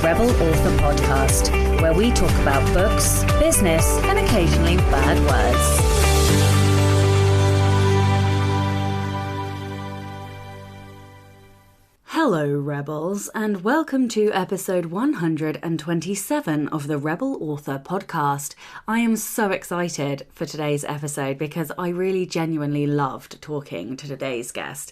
Rebel Author Podcast, where we talk about books, business, and occasionally bad words. Hello, Rebels, and welcome to episode 127 of the Rebel Author Podcast. I am so excited for today's episode because I really genuinely loved talking to today's guest,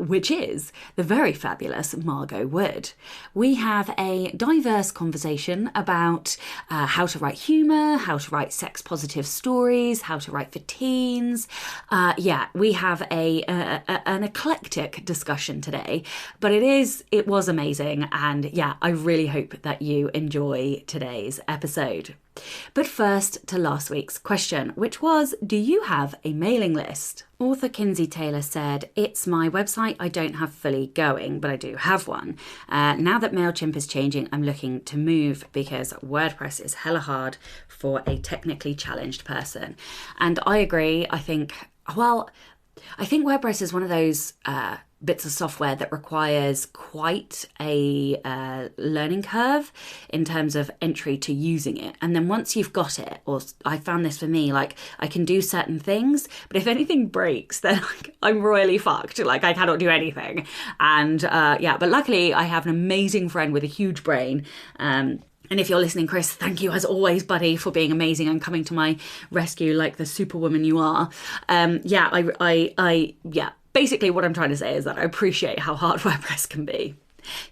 which is the very fabulous Margot Wood. We have a diverse conversation about how to write humour, how to write sex-positive stories, how to write for teens. We have an eclectic discussion today, but it was amazing, and I really hope that you enjoy today's episode. But first to last week's question, which was, do you have a mailing list? Author Kinsey Taylor said, it's my website I don't have fully going, but I do have one. Now that MailChimp is changing, I'm looking to move because WordPress is hella hard for a technically challenged person. And I agree. I think WordPress is one of those bits of software that requires quite a learning curve in terms of entry to using it. And then once you've got it, or I found this for me, like I can do certain things, but if anything breaks, then I'm royally fucked. Like I cannot do anything. And but luckily I have an amazing friend with a huge brain. And if you're listening, Chris, thank you as always, buddy, for being amazing and coming to my rescue like the superwoman you are. Basically what I'm trying to say is that I appreciate how hard WordPress can be.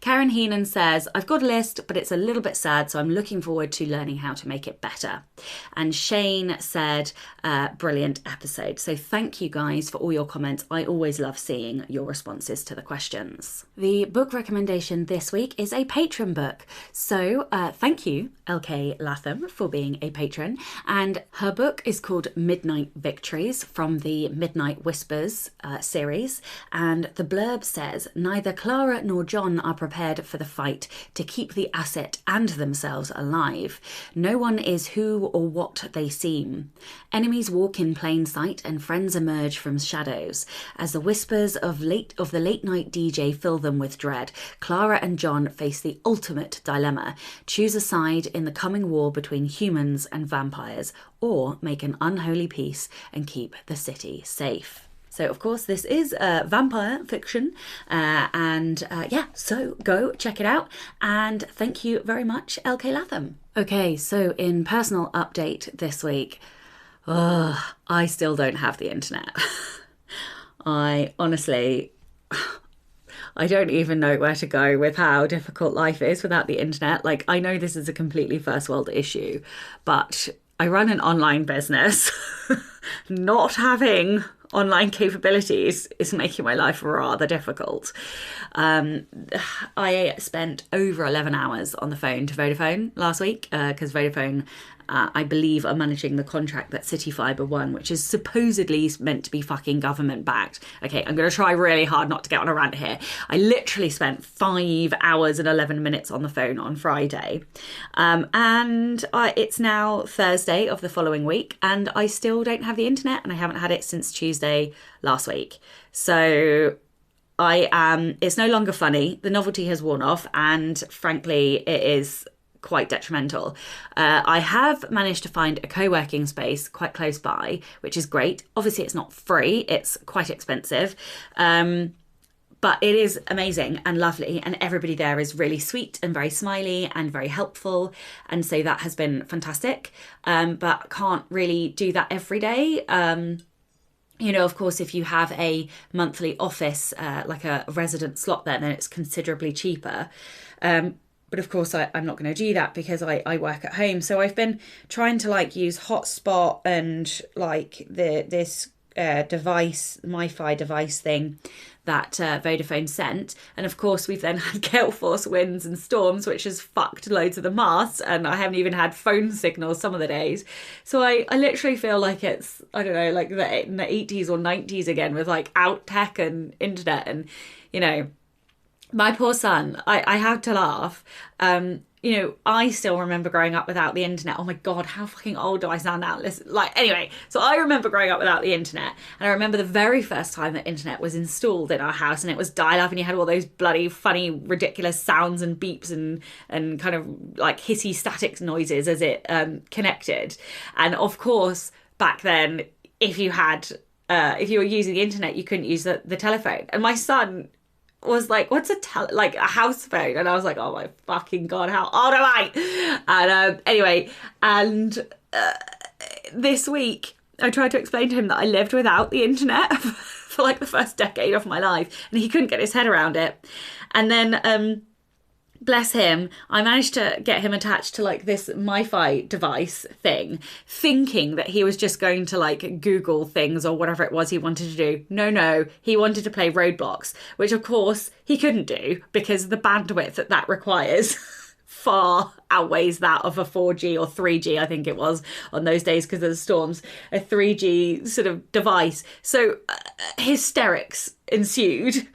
Karen Heenan says, I've got a list, but it's a little bit sad, so I'm looking forward to learning how to make it better. And Shane said, brilliant episode. So thank you guys for all your comments. I always love seeing your responses to the questions. The book recommendation this week is a patron book. So thank you, LK Latham, for being a patron. And her book is called Midnight Victories from the Midnight Whispers series. And the blurb says, neither Clara nor John are prepared for the fight to keep the asset and themselves alive. No one is who or what they seem. Enemies walk in plain sight and friends emerge from shadows. As the whispers of the late night DJ fill them with dread, Clara and John face the ultimate dilemma. Choose a side in the coming war between humans and vampires, or make an unholy peace and keep the city safe. So, of course, this is vampire fiction, so go check it out, and thank you very much, LK Latham. Okay, so in personal update this week, I still don't have the internet. I honestly, I don't even know where to go with how difficult life is without the internet. Like, I know this is a completely first world issue, but I run an online business. Not having online capabilities is making my life rather difficult. I spent over 11 hours on the phone to Vodafone last week because Vodafone, I believe, are managing the contract that City Fibre won, which is supposedly meant to be fucking government backed. Okay, I'm going to try really hard not to get on a rant here. I spent 5 hours and 11 minutes on the phone on Friday. It's now Thursday of the following week, and I still don't have the internet, and I haven't had it since Tuesday last week. So it's no longer funny. The novelty has worn off, and frankly, it is quite detrimental. I have managed to find a co-working space quite close by, which is great. Obviously, it's not free. It's quite expensive. But it is amazing and lovely, and everybody there is really sweet and very smiley and very helpful. And so that has been fantastic. But can't really do that every day. Of course, if you have a monthly office, like a resident slot there, then it's considerably cheaper. But of course, I'm not going to do that because I work at home. So I've been trying to use Hotspot and this device, MiFi device thing that Vodafone sent. And of course, we've then had gale force winds and storms, which has fucked loads of the masts. And I haven't even had phone signals some of the days. So I literally feel like it's, I don't know, like in the 80s or 90s again with out tech and internet. And, my poor son, I have to laugh. you know, I still remember growing up without the internet. Oh my God, how fucking old do I sound now? Listen, like, anyway, so I remember growing up without the internet. And I remember the very first time that internet was installed in our house, and it was dial-up, and you had all those bloody funny, ridiculous sounds and beeps and kind of like hissy static noises as it connected. And of course, back then, if you were using the internet, you couldn't use the telephone. And my son was like, what's like a house phone? And I was like, oh my fucking God, how old am I? And anyway, and this week I tried to explain to him that I lived without the internet for like the first decade of my life, and he couldn't get his head around it. And then bless him, I managed to get him attached to like this MiFi device thing, thinking that he was just going to like Google things or whatever it was he wanted to do. No, he wanted to play Roblox, which of course he couldn't do because the bandwidth that requires far outweighs that of a 4G or 3G, I think it was on those days because of the storms, a 3G sort of device. So hysterics ensued.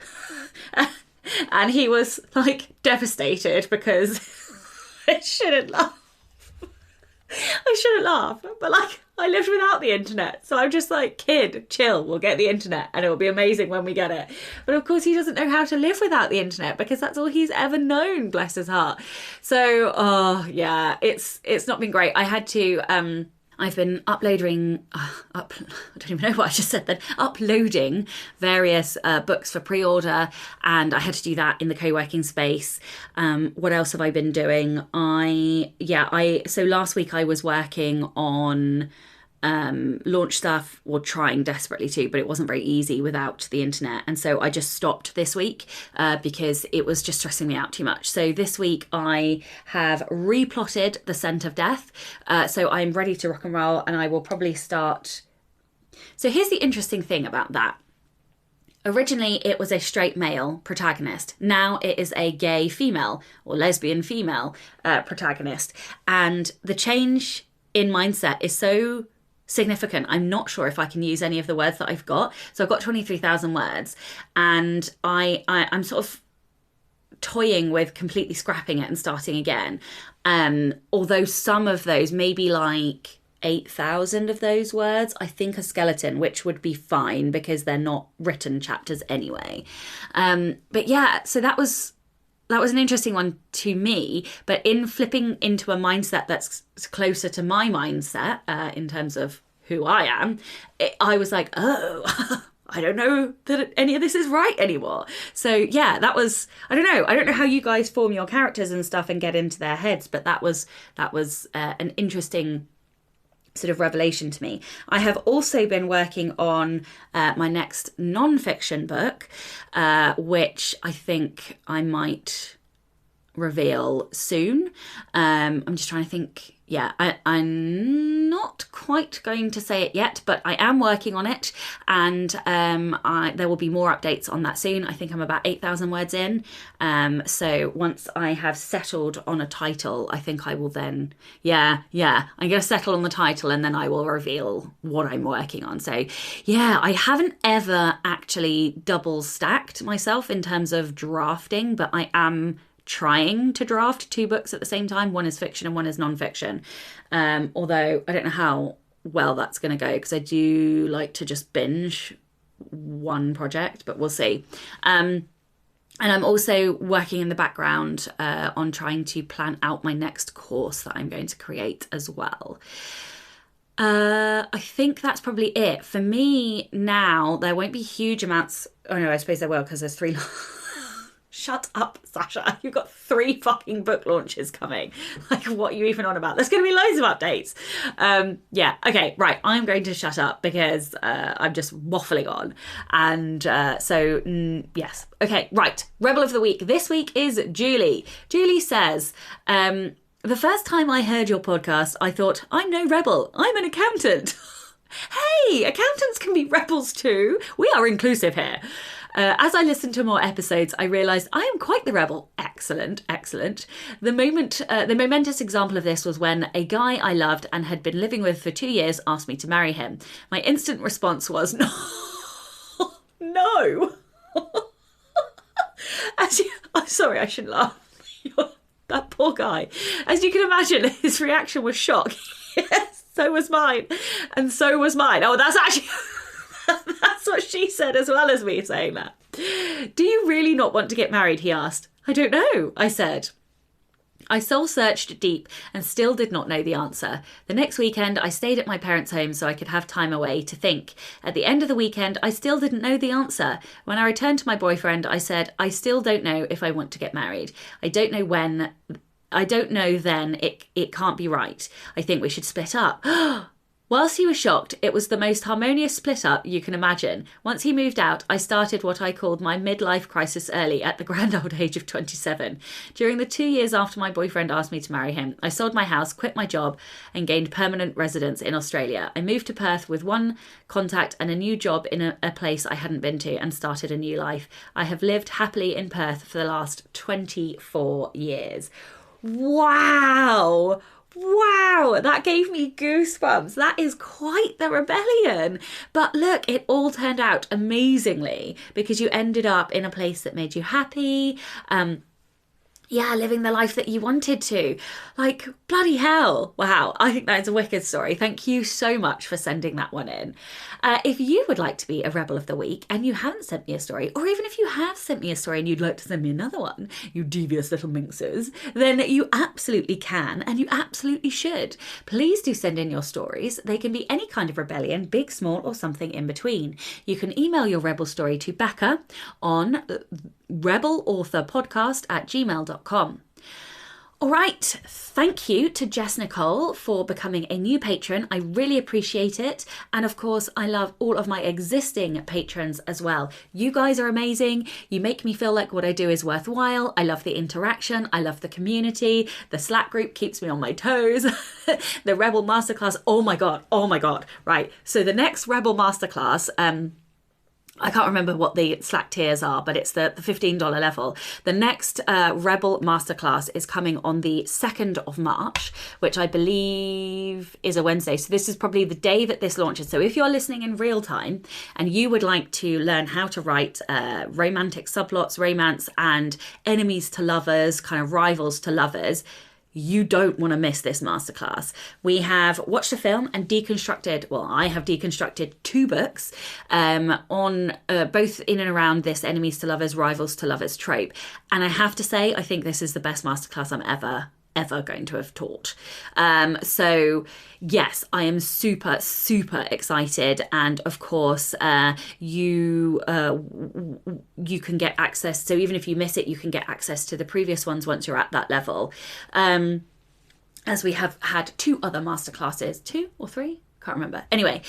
And he was like devastated because I shouldn't laugh. But like, I lived without the internet. So I'm just like, kid, chill, we'll get the internet and it will be amazing when we get it. But of course he doesn't know how to live without the internet because that's all he's ever known, bless his heart. So, oh yeah, it's not been great. I had to, I've been uploading, I don't even know what I just said then, uploading various books for pre-order, and I had to do that in the co-working space. What else have I been doing? So last week I was working on launch stuff, or trying desperately to, but it wasn't very easy without the internet, and so I just stopped this week because it was just stressing me out too much. So this week I have replotted The Scent of Death, so I'm ready to rock and roll, and I will probably start. So here's the interesting thing about that. Originally it was a straight male protagonist, now it is a gay female or lesbian female protagonist, and the change in mindset is so significant. I'm not sure if I can use any of the words that I've got. So I've got 23,000 words, and I'm sort of toying with completely scrapping it and starting again. Although some of those, maybe like 8,000 of those words, I think are skeleton, which would be fine because they're not written chapters anyway. But yeah, so that was an interesting one to me, but in flipping into a mindset that's closer to my mindset in terms of who I am, I was like, oh, I don't know that any of this is right anymore. So yeah, that was, I don't know how you guys form your characters and stuff and get into their heads, but that was an interesting sort of revelation to me. I have also been working on my next non-fiction book, which I think I might reveal soon. I'm just trying to think. Yeah, I'm not quite going to say it yet, but I am working on it, and there will be more updates on that soon. I think I'm about 8,000 words in. So once I have settled on a title, I think I will then, I'm going to settle on the title and then I will reveal what I'm working on. So yeah, I haven't ever actually double stacked myself in terms of drafting, but I am trying to draft 2 books at the same time. One is fiction and one is non-fiction. Although I don't know how well that's going to go because I do like to just binge one project, but we'll see. And I'm also working in the background on trying to plan out my next course that I'm going to create as well. I think that's probably it. For me now, there won't be huge amounts. Oh no, I suppose there will because there's 3... Shut up, Sasha. You've got 3 fucking book launches coming. Like, what are you even on about? There's going to be loads of updates. Okay, right. I'm going to shut up because I'm just waffling on. And yes. Okay, right. Rebel of the Week. This week is Julie. Julie says, the first time I heard your podcast, I thought, I'm no rebel. I'm an accountant. Hey, accountants can be rebels too. We are inclusive here. As I listened to more episodes, I realised I am quite the rebel. Excellent. The momentous example of this was when a guy I loved and had been living with for 2 years asked me to marry him. My instant response was, no. I'm sorry, I shouldn't laugh. That poor guy. As you can imagine, his reaction was shock. Yes, so was mine. And so was mine. Oh, that's actually... That's what she said as well as me saying that. Do you really not want to get married? He asked. I don't know, I said. I soul-searched deep and still did not know the answer. The next weekend, I stayed at my parents' home so I could have time away to think. At the end of the weekend, I still didn't know the answer. When I returned to my boyfriend, I said, I still don't know if I want to get married. I don't know when. I don't know then. It can't be right. I think we should split up. Whilst he was shocked, it was the most harmonious split up you can imagine. Once he moved out, I started what I called my midlife crisis early at the grand old age of 27. During the 2 years after my boyfriend asked me to marry him, I sold my house, quit my job, and gained permanent residence in Australia. I moved to Perth with one contact and a new job in a place I hadn't been to and started a new life. I have lived happily in Perth for the last 24 years. Wow! Wow, that gave me goosebumps. That is quite the rebellion. But look, it all turned out amazingly because you ended up in a place that made you happy. Living the life that you wanted to. Like, bloody hell. Wow, I think that is a wicked story. Thank you so much for sending that one in. If you would like to be a Rebel of the Week and you haven't sent me a story, or even if you have sent me a story and you'd like to send me another one, you devious little minxes, then you absolutely can and you absolutely should. Please do send in your stories. They can be any kind of rebellion, big, small, or something in between. You can email your rebel story to Becca on rebelauthorpodcast@gmail.com. All right, thank you to Jess Nicole for becoming a new patron. I really appreciate it. And of course, I love all of my existing patrons as well. You guys are amazing. You make me feel like what I do is worthwhile. I love the interaction. I love the community. The Slack group keeps me on my toes. The Rebel Masterclass. Oh my God. Oh my God. Right. So the next Rebel Masterclass, I can't remember what the Slack tiers are, but it's the $15 level. The next Rebel Masterclass is coming on the 2nd of March, which I believe is a Wednesday. So this is probably the day that this launches. So if you're listening in real time and you would like to learn how to write romantic subplots, romance, and enemies to lovers, kind of rivals to lovers, you don't want to miss this masterclass. We have watched a film and deconstructed, well, I have deconstructed 2 books on both in and around this enemies to lovers, rivals to lovers trope. And I have to say, I think this is the best masterclass I'm ever going to have taught. So yes, I am super excited. And of course, you can get access. So even if you miss it, you can get access to the previous ones once you're at that level. As we have had 2 other masterclasses, 2 or 3? Can't remember. Anyway,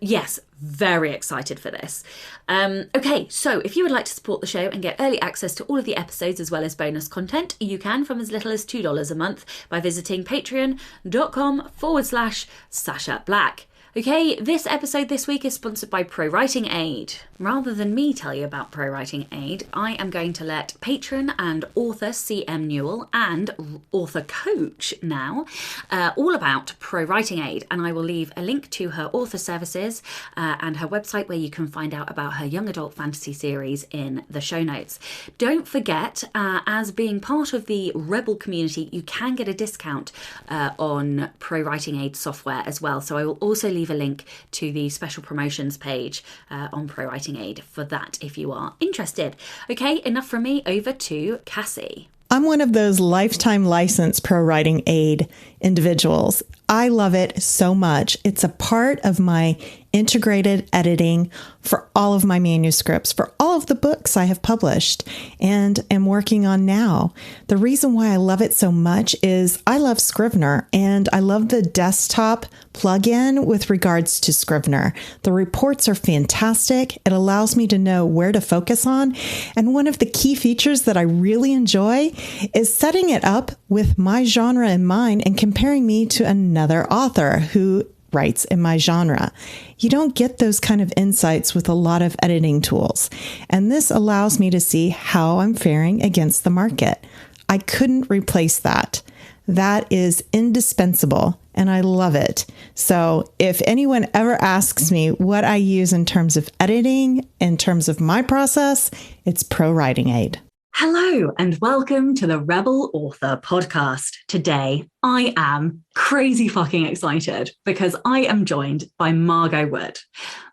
yes, very excited for this. Okay, so if you would like to support the show and get early access to all of the episodes as well as bonus content, you can from as little as $2 a month by visiting patreon.com/Sasha Black. Okay, this episode this week is sponsored by Pro Writing Aid. Rather than me tell you about Pro Writing Aid, I am going to let patron and author CM Newell and author coach now all about Pro Writing Aid. And I will leave a link to her author services and her website where you can find out about her young adult fantasy series in the show notes. Don't forget, as being part of the Rebel community, you can get a discount on Pro Writing Aid software as well. So I will also leave a link to the special promotions page on Pro Writing Aid for that if you are interested. Okay, enough from me, over to Cassie. I'm one of those lifetime licensed Pro Writing Aid individuals. I love it so much. It's a part of my integrated editing for all of my manuscripts, for all of the books I have published and am working on now. The reason why I love it so much is I love Scrivener and I love the desktop plugin with regards to Scrivener. The reports are fantastic. It allows me to know where to focus on. And one of the key features that I really enjoy is setting it up with my genre in mind and comparing me to another author who writes in my genre. You don't get those kind of insights with a lot of editing tools. And this allows me to see how I'm faring against the market. I couldn't replace that. That is indispensable and I love it. So if anyone ever asks me what I use in terms of editing, in terms of my process, it's Pro Writing Aid. Hello and welcome to the Rebel Author podcast. Today, I am crazy fucking excited because I am joined by Margot Wood.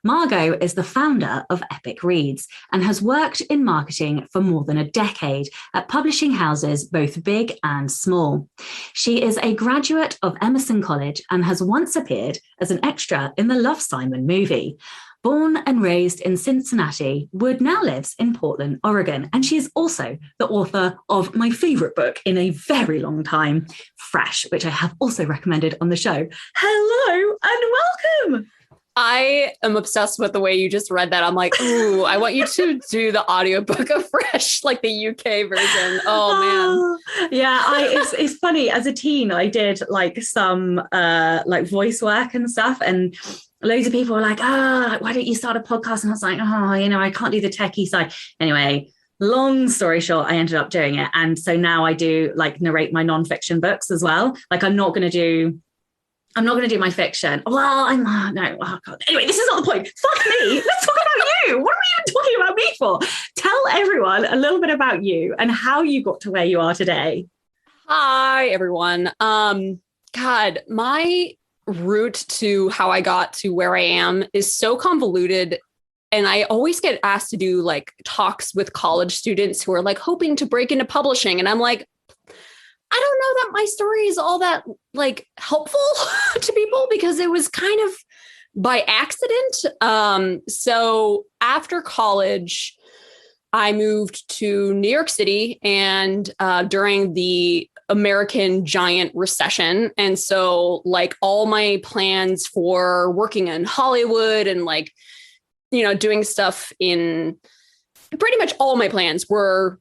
Margot is the founder of Epic Reads and has worked in marketing for more than a decade at publishing houses both big and small. She is a graduate of Emerson College and has once appeared as an extra in the Love, Simon movie. Born and raised in Cincinnati, Wood now lives in Portland, Oregon, and she is also the author of my favorite book in a very long time, Fresh, which I have also recommended on the show. Hello and welcome. I am obsessed with the way you just read that. I'm like, ooh, I want you to do the audiobook of Fresh, like the UK version. Oh man. Yeah, it's funny. As a teen, I did like some voice work and stuff, and loads of people were like, why don't you start a podcast? And I was like, I can't do the techie side. Anyway, long story short, I ended up doing it. And so now I do like narrate my nonfiction books as well. Like I'm not going to do my fiction. Well, no, oh God. Anyway, this is not the point. Fuck me. Let's talk about you. What are we even talking about me for? Tell everyone a little bit about you and how you got to where you are today. Hi, everyone. God, my route to how I got to where I am is so convoluted. And I always get asked to do like talks with college students who are like hoping to break into publishing. And I'm like, I don't know that my story is all that like helpful to people because it was kind of by accident. So after college, I moved to New York City and during the American giant recession. And so like all my plans for working in Hollywood and like, doing stuff in pretty much all my plans were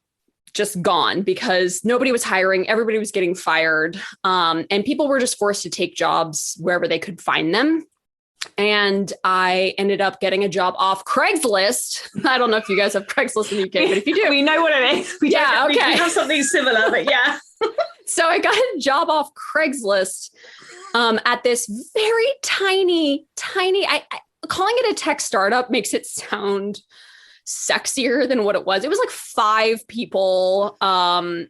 just gone because nobody was hiring. Everybody was getting fired. And people were just forced to take jobs wherever they could find them. And I ended up getting a job off Craigslist. I don't know if you guys have Craigslist in the UK, but if you do, we know what it is. We have something similar, but yeah. So I got a job off Craigslist at this very tiny, calling it a tech startup makes it sound sexier than what it was. It was like 5 people and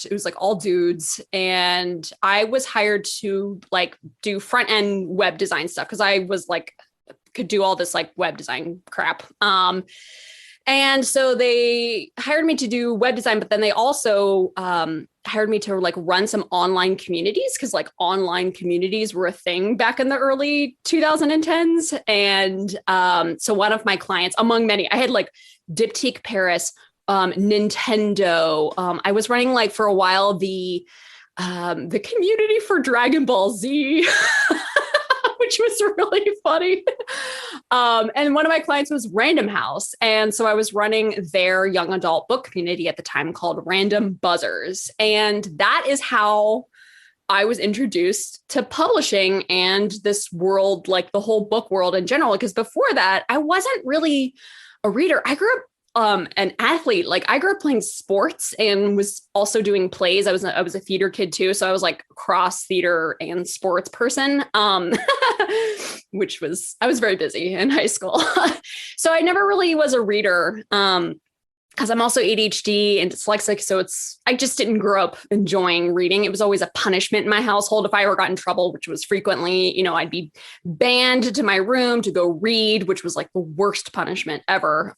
it was like all dudes. And I was hired to like do front end web design stuff because I was like, could do all this like web design crap. And so they hired me to do web design, but then they also hired me to like run some online communities because like online communities were a thing back in the early 2010s. And so one of my clients, among many, I had like Diptyque Paris, Nintendo. I was running like for a while the community for Dragon Ball Z. Which was really funny. And one of my clients was Random House. And so I was running their young adult book community at the time called Random Buzzers. And that is how I was introduced to publishing and this world, like the whole book world in general. Because before that, I wasn't really a reader. I grew up an athlete. Like I grew up playing sports and was also doing plays. I was a theater kid too. So I was like cross theater and sports person, I was very busy in high school. So I never really was a reader because I'm also ADHD and dyslexic. So I just didn't grow up enjoying reading. It was always a punishment in my household. If I ever got in trouble, which was frequently, I'd be banned to my room to go read, which was like the worst punishment ever.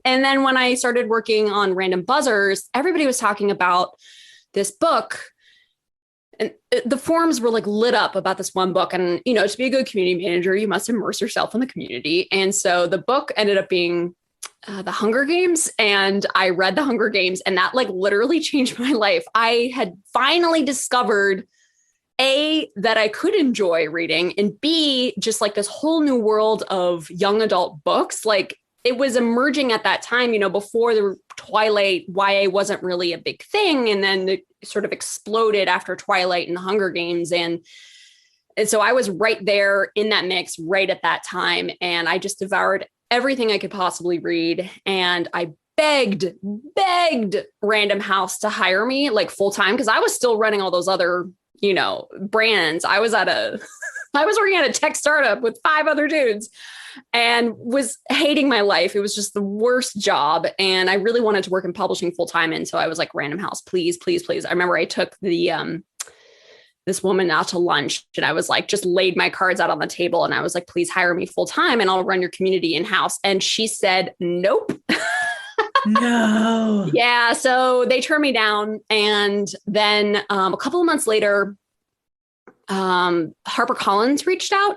And then when I started working on Random Buzzers, everybody was talking about this book and the forums were like lit up about this one book. And, to be a good community manager, you must immerse yourself in the community. And so the book ended up being The Hunger Games. And I read The Hunger Games and that like literally changed my life. I had finally discovered A, that I could enjoy reading, and B, just like this whole new world of young adult books. Like it was emerging at that time, before the Twilight, YA wasn't really a big thing. And then it sort of exploded after Twilight and The Hunger Games. And so I was right there in that mix right at that time. And I just devoured everything I could possibly read. And I begged Random House to hire me like full time because I was still running all those other, brands. I was at a I was working at a tech startup with 5 other dudes and was hating my life. It was just the worst job. And I really wanted to work in publishing full time. And so I was like, Random House, please, please, please. I remember I took this woman out to lunch and I was like, just laid my cards out on the table. And I was like, please hire me full time and I'll run your community in-house. And she said, nope. No. Yeah. So they turned me down. And then a couple of months later, HarperCollins reached out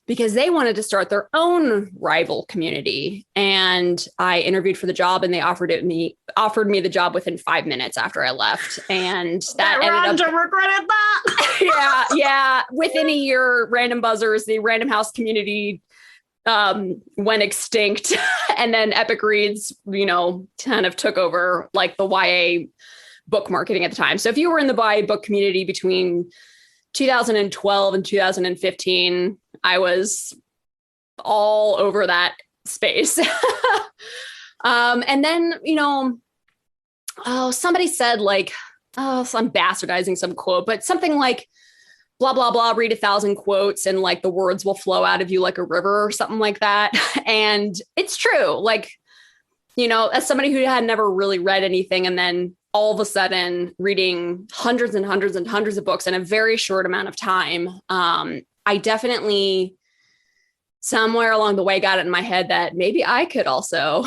because they wanted to start their own rival community. And I interviewed for the job and they offered me the job within 5 minutes after I left. And that ended up regretted that. yeah. Within a year, Random Buzzers, the Random House community went extinct. And then Epic Reads, kind of took over like the YA book marketing at the time. So if you were in the YA book community between 2012 and 2015, I was all over that space. And then, somebody said like, so I'm bastardizing some quote, but something like, blah, blah, blah, read 1,000 quotes and like the words will flow out of you like a river or something like that. And it's true. Like, as somebody who had never really read anything and then all of a sudden reading hundreds and hundreds and hundreds of books in a very short amount of time, I definitely somewhere along the way got it in my head that maybe I could also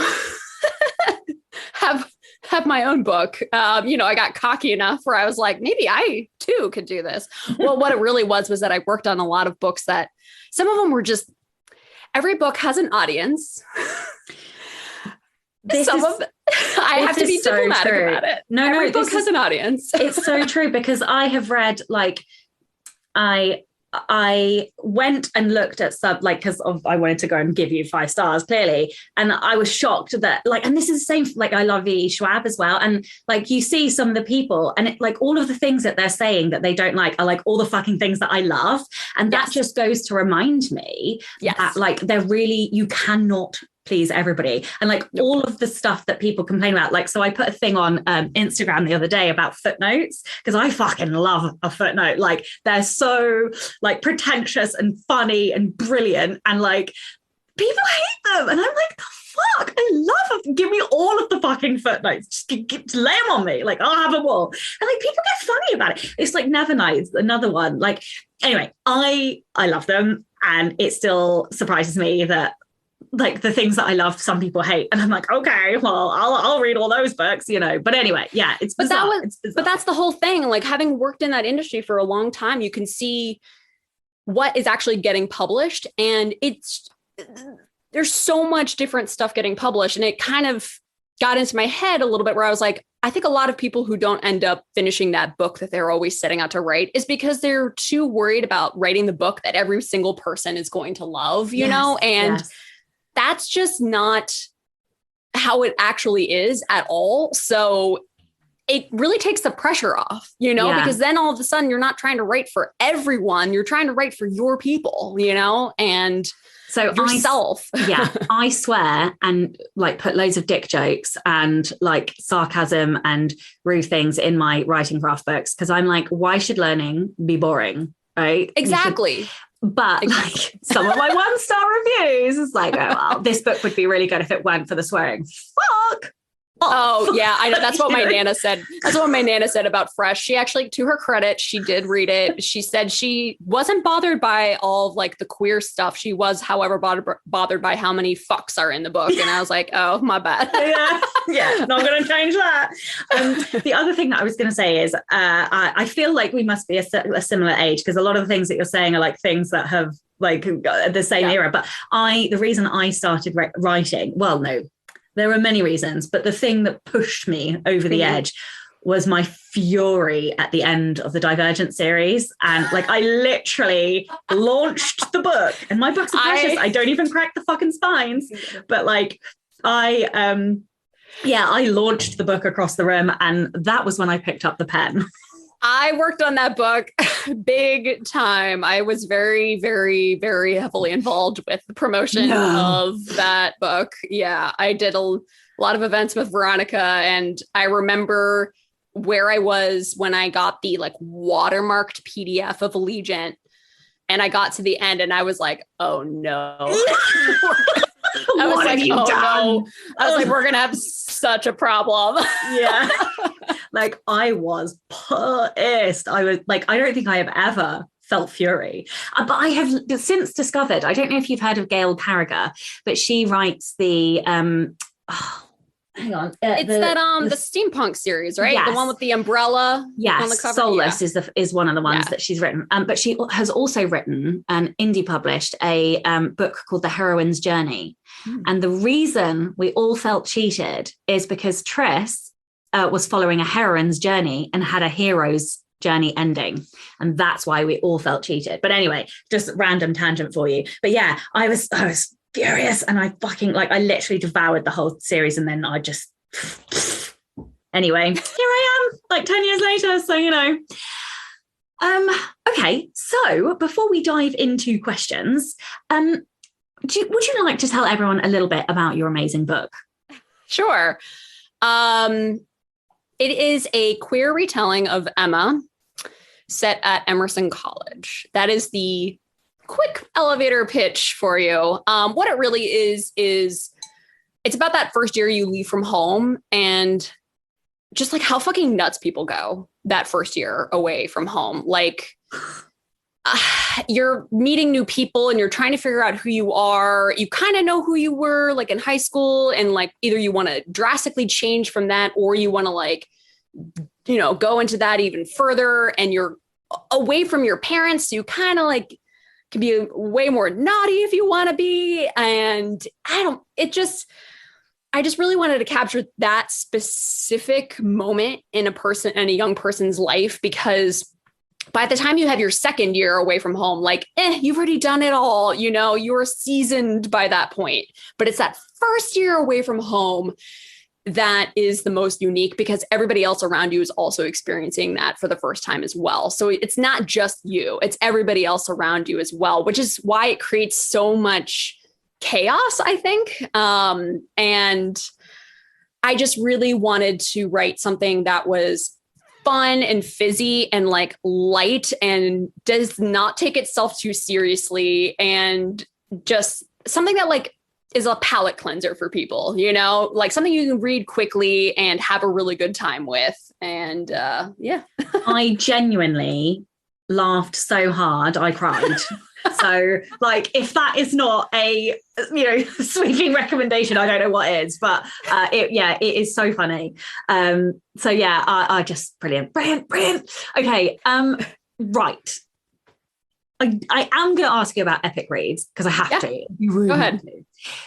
have my own book. I got cocky enough where I was like, maybe I too could do this. Well, what it really was that I worked on a lot of books that some of them were just, every book has an audience. I have to be diplomatic about it. Every book has an audience. It's so true because I have read like, I went and looked at some, like, because I wanted to go and give you 5 stars, clearly. And I was shocked that, like, and this is the same, like, I love V. Schwab as well. And, like, you see some of the people and, like, all of the things that they're saying that they don't like are, like, all the fucking things that I love. And that just goes to remind me that, like, they're really, you cannot please everybody. And like all of the stuff that people complain about, like, so I put a thing on Instagram the other day about footnotes because I fucking love a footnote. Like they're so like pretentious and funny and brilliant and like people hate them and I'm like, the fuck, I love them. Give me all of the fucking footnotes, just lay them on me, like I'll have them all. And like people get funny about it. It's like Never Nights, another one. Like anyway, I love them and it still surprises me that like the things that I love, some people hate. And I'm like, okay, well, I'll read all those books, But anyway, yeah, it's bizarre. But that's the whole thing. Like having worked in that industry for a long time, you can see what is actually getting published. And there's so much different stuff getting published. And it kind of got into my head a little bit where I was like, I think a lot of people who don't end up finishing that book that they're always setting out to write is because they're too worried about writing the book that every single person is going to love, And that's just not how it actually is at all. So it really takes the pressure off, because then all of a sudden you're not trying to write for everyone. You're trying to write for your people, and so yourself. I swear and like put loads of dick jokes and like sarcasm and rude things in my writing craft books. Cause I'm like, why should learning be boring? Right? Exactly. But like some of my 1-star reviews is like, oh, well, this book would be really good if it weren't for the swearing. Fuck. Oh yeah, I know. That's what my Nana said. That's what my Nana said about Fresh. She actually, to her credit, she did read it. She said she wasn't bothered by all of like the queer stuff. She was, however, bothered by how many fucks are in the book. And I was like, oh, my bad. Not going to change that. The other thing that I was going to say is I feel like we must be a similar age because a lot of the things that you're saying are like things that have like the same era. But the reason I started writing, well, no. There are many reasons, but the thing that pushed me over the edge was my fury at the end of the Divergent series. And like, I literally launched the book and my books are precious. I don't even crack the fucking spines, but like I launched the book across the room and that was when I picked up the pen. I worked on that book big time. I was very, very, very heavily involved with the promotion of that book. Yeah, I did a lot of events with Veronica. And I remember where I was when I got the like watermarked PDF of Allegiant And I got to the end and I was like, oh no. I was What like, have you oh done? no. I was like, we're going to have such a problem. Yeah. Like, I was pissed. I was like, I don't think I have ever felt fury. But I have since discovered, I don't know if you've heard of Gail Carriger, but she writes the, hang on. It's the steampunk series, right? Yes. The one with the umbrella on the cover. Soulless is one of the ones that she's written. But she has also written and indie published a book called The Heroine's Journey. And the reason we all felt cheated is because Triss was following a heroine's journey and had a hero's journey ending. And that's why we all felt cheated. But anyway, just random tangent for you. But yeah, I was furious, and I literally devoured the whole series, and then I just anyway, here I am like 10 years later, so you know. Okay, so before we dive into questions, would you like to tell everyone a little bit about your amazing book? Sure. It is a queer retelling of Emma set at Emerson College. That is the quick elevator pitch for you. What it really is it's about that first year you leave from home, and just like how fucking nuts people go that first year away from home. Like you're meeting new people and you're trying to figure out who you are. You kind of know who you were like in high school, and like either you want to drastically change from that, or you want to like, you know, go into that even further, and you're away from your parents. So you kind of like can be way more naughty if you want to be. And I just really wanted to capture that specific moment in a young person's life, because by the time you have your second year away from home, like, you've already done it all, you know, you're seasoned by that point. But it's that first year away from home that is the most unique, because everybody else around you is also experiencing that for the first time as well. So it's not just you, it's everybody else around you as well, which is why it creates so much chaos, I think. And I just really wanted to write something that was fun and fizzy and like light and does not take itself too seriously, and just something that like is a palate cleanser for people, you know, like something you can read quickly and have a really good time with. And yeah. I genuinely laughed so hard I cried. So like, if that is not a, you know, sweeping recommendation, I don't know what is, but it is so funny. So yeah, I just brilliant. Okay. Right. I am going to ask you about epic reads because I have to. You really go ahead.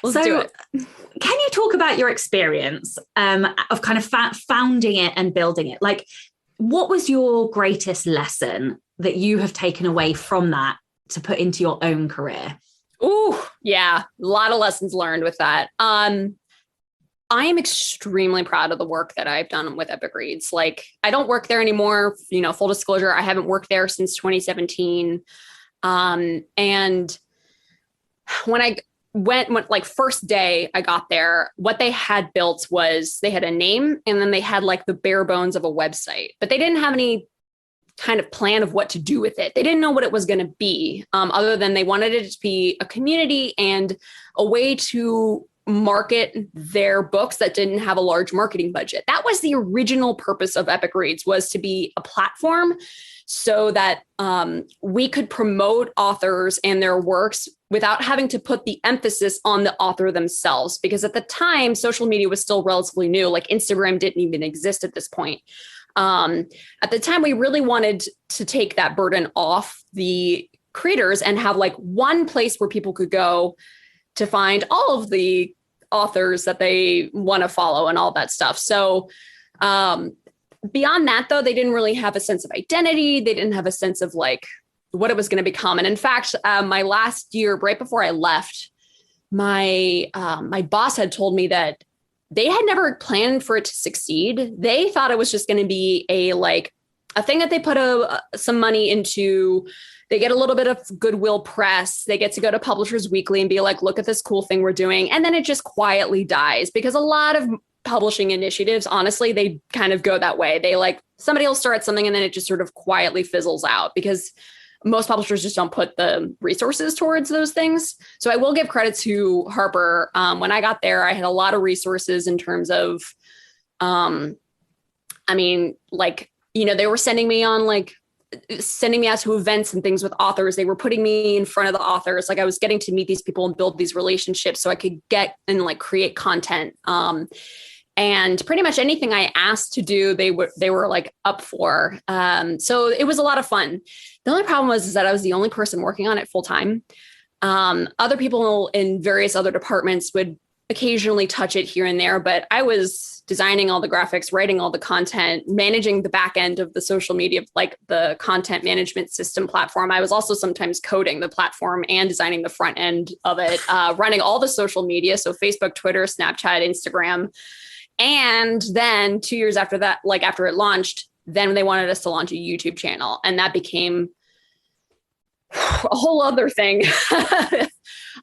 Let's do it. Can you talk about your experience of kind of founding it and building it? Like, what was your greatest lesson that you have taken away from that to put into your own career? Ooh, yeah. A lot of lessons learned with that. I am extremely proud of the work that I've done with Epic Reads. Like, I don't work there anymore. You know, full disclosure, I haven't worked there since 2017. And when I went like first day I got there, what they had built was they had a name, and then they had like the bare bones of a website, but they didn't have any kind of plan of what to do with it. They didn't know what it was going to be, other than they wanted it to be a community and a way to market their books that didn't have a large marketing budget. That was the original purpose of Epic Reads, was to be a platform so that we could promote authors and their works without having to put the emphasis on the author themselves. Because at the time, social media was still relatively new. Like Instagram didn't even exist at this point. At the time, we really wanted to take that burden off the creators and have like one place where people could go to find all of the authors that they want to follow and all that stuff. So beyond that, though, they didn't really have a sense of identity. They didn't have a sense of like what it was going to become. And in fact, my last year, right before I left, my boss had told me that they had never planned for it to succeed. They thought it was just going to be a thing that they put some money into. They get a little bit of goodwill press. They get to go to Publishers Weekly and be like, look at this cool thing we're doing. And then it just quietly dies, because a lot of publishing initiatives, honestly, they kind of go that way. They like, somebody will start something and then it just sort of quietly fizzles out, because most publishers just don't put the resources towards those things. So I will give credit to Harper. When I got there, I had a lot of resources in terms of, they were sending me out to events and things with authors. They were putting me in front of the authors. Like I was getting to meet these people and build these relationships so I could get and like create content. And pretty much anything I asked to do, they were like up for. So it was a lot of fun. The only problem was that I was the only person working on it full time. Other people in various other departments would occasionally touch it here and there, but I was designing all the graphics, writing all the content, managing the back end of the social media, like the content management system platform. I was also sometimes coding the platform and designing the front end of it, running all the social media. So Facebook, Twitter, Snapchat, Instagram. And then 2 years after that, like after it launched, then they wanted us to launch a YouTube channel. And that became a whole other thing.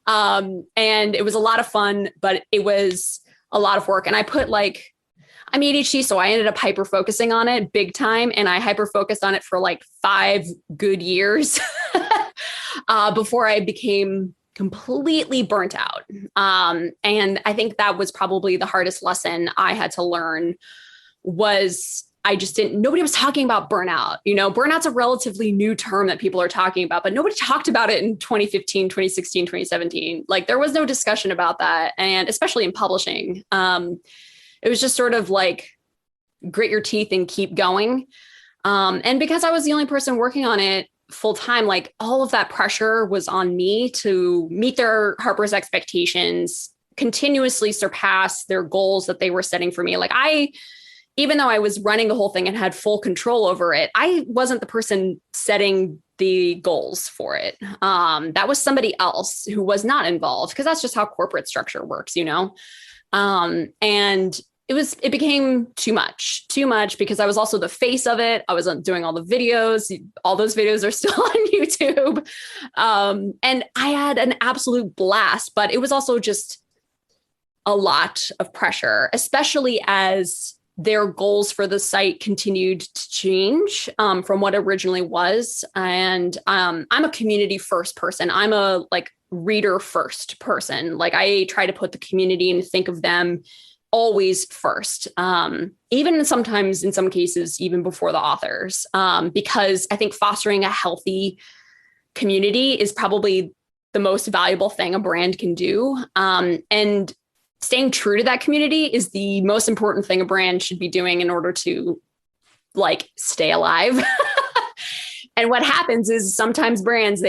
And it was a lot of fun, but it was a lot of work. And I'm ADHD, so I ended up hyper focusing on it big time. And I hyper focused on it for like 5 good years before I became completely burnt out. And I think that was probably the hardest lesson I had to learn was nobody was talking about burnout. Burnout's a relatively new term that people are talking about, but nobody talked about it in 2015, 2016, 2017. Like there was no discussion about that. And especially in publishing, it was just sort of like grit your teeth and keep going. And because I was the only person working on it full time, like all of that pressure was on me to meet Harper's expectations, continuously surpass their goals that they were setting for me. Like even though I was running the whole thing and had full control over it, I wasn't the person setting the goals for it. That was somebody else who was not involved because that's just how corporate structure works, and it became too much because I was also the face of it. I was doing all the videos. All those videos are still on YouTube. And I had an absolute blast, but it was also just a lot of pressure, especially as their goals for the site continued to change from what originally was. And I'm a community first person. I'm a reader first person. Like I try to put the community and think of them always first, even sometimes in some cases, even before the authors, because I think fostering a healthy community is probably the most valuable thing a brand can do. And staying true to that community is the most important thing a brand should be doing in order to stay alive. And what happens is sometimes brands,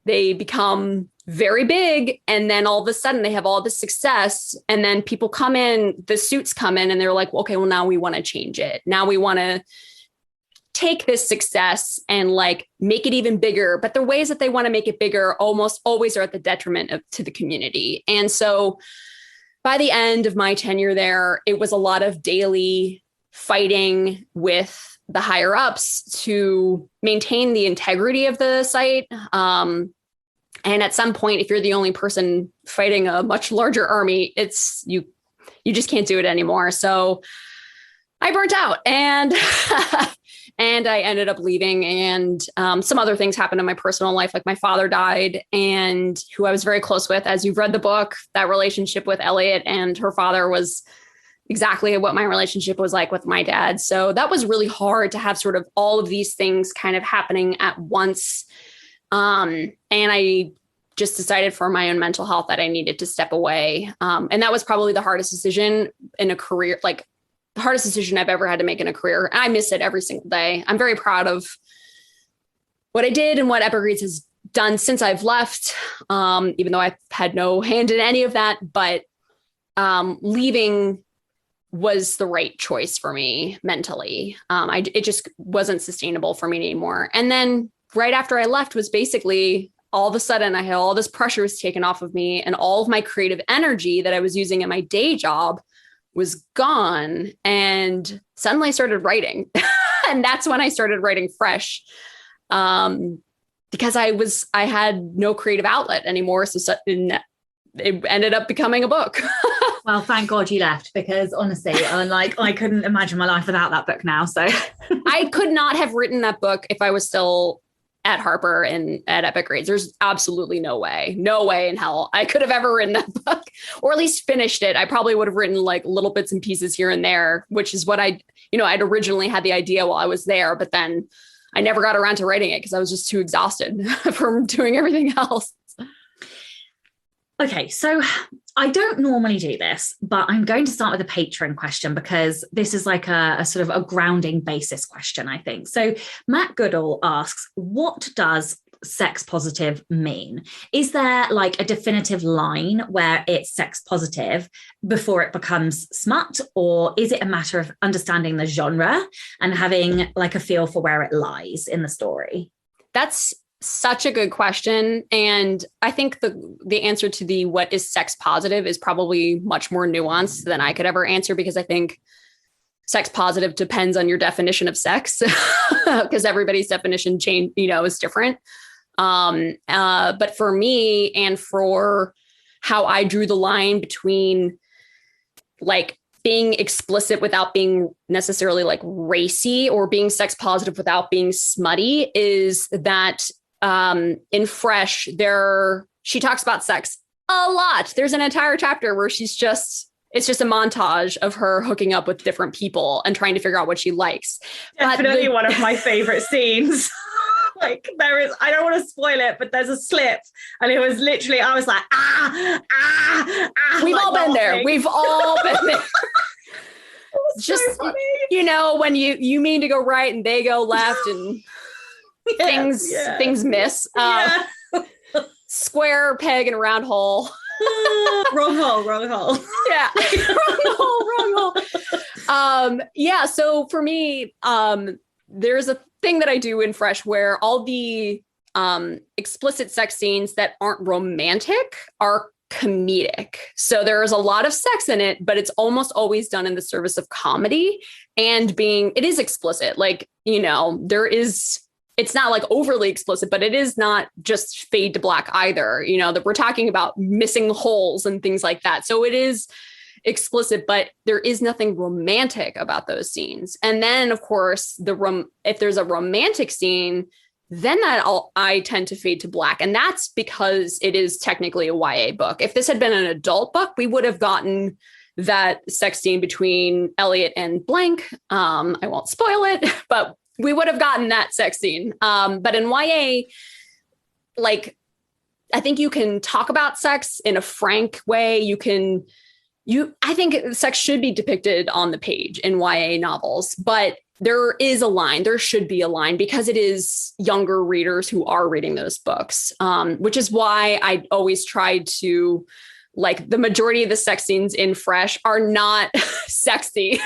they become very big and then all of a sudden they have all this success and then people come in, the suits come in and they're like, okay, well now we want to change it. Now we want to take this success and make it even bigger. But the ways that they want to make it bigger almost always are at the detriment to the community. And so by the end of my tenure there, it was a lot of daily fighting with the higher ups to maintain the integrity of the site. And at some point, if you're the only person fighting a much larger army, you just can't do it anymore. So I burnt out and and I ended up leaving. And some other things happened in my personal life, like my father died, and who I was very close with. As you've read the book, that relationship with Elliot and her father was exactly what my relationship was like with my dad. So that was really hard to have sort of all of these things kind of happening at once. And I just decided for my own mental health that I needed to step away. And that was probably the hardest decision in a career, the hardest decision I've ever had to make in a career. And I miss it every single day. I'm very proud of what I did and what Epicreads has done since I've left, even though I've had no hand in any of that. But leaving was the right choice for me mentally. It just wasn't sustainable for me anymore. And then right after I left was basically all of a sudden I had all this pressure was taken off of me and all of my creative energy that I was using in my day job was gone. And suddenly I started writing. And that's when I started writing fresh. Because I had no creative outlet anymore. So it ended up becoming a book. Well, thank God you left, because honestly, I couldn't imagine my life without that book now. So I could not have written that book if I was still at Harper and at Epic Reads. There's absolutely no way in hell I could have ever written that book, or at least finished it. I probably would have written like little bits and pieces here and there, which is what I'd originally had the idea while I was there, but then I never got around to writing it because I was just too exhausted from doing everything else. Okay, so I don't normally do this, but I'm going to start with a patron question because this is like a sort of a grounding basis question, I think. So Matt Goodall asks, what does sex positive mean? Is there like a definitive line where it's sex positive before it becomes smut, or is it a matter of understanding the genre and having like a feel for where it lies in the story? That's such a good question. And I think the answer to the what is sex positive is probably much more nuanced than I could ever answer, because I think sex positive depends on your definition of sex because everybody's definition is different. But for me, and for how I drew the line between like being explicit without being necessarily like racy, or being sex positive without being smutty, is that in Fresh, she talks about sex a lot. There's an entire chapter where it's just a montage of her hooking up with different people and trying to figure out what she likes. Definitely one of my favorite scenes. Like I don't want to spoil it, but there's a slip, and it was literally, I was like, We've all been there. We've all been there. Just so funny. When you mean to go right and they go left, and things miss. Square peg in a round hole. Wrong hole. Yeah. wrong hole. So for me, there's a thing that I do in Fresh where all the explicit sex scenes that aren't romantic are comedic. So there's a lot of sex in it, but it's almost always done in the service of comedy, and it is explicit. Like, it's not like overly explicit, but it is not just fade to black either. That we're talking about missing holes and things like that. So it is explicit, but there is nothing romantic about those scenes. And then, of course, if there's a romantic scene, then I tend to fade to black. And that's because it is technically a YA book. If this had been an adult book, we would have gotten that sex scene between Elliot and blank. I won't spoil it, but we would have gotten that sex scene. But in YA, like, I think you can talk about sex in a frank way. I think sex should be depicted on the page in YA novels, but there is a line. There should be a line, because it is younger readers who are reading those books, which is why I always tried to, like, the majority of the sex scenes in Fresh are not sexy.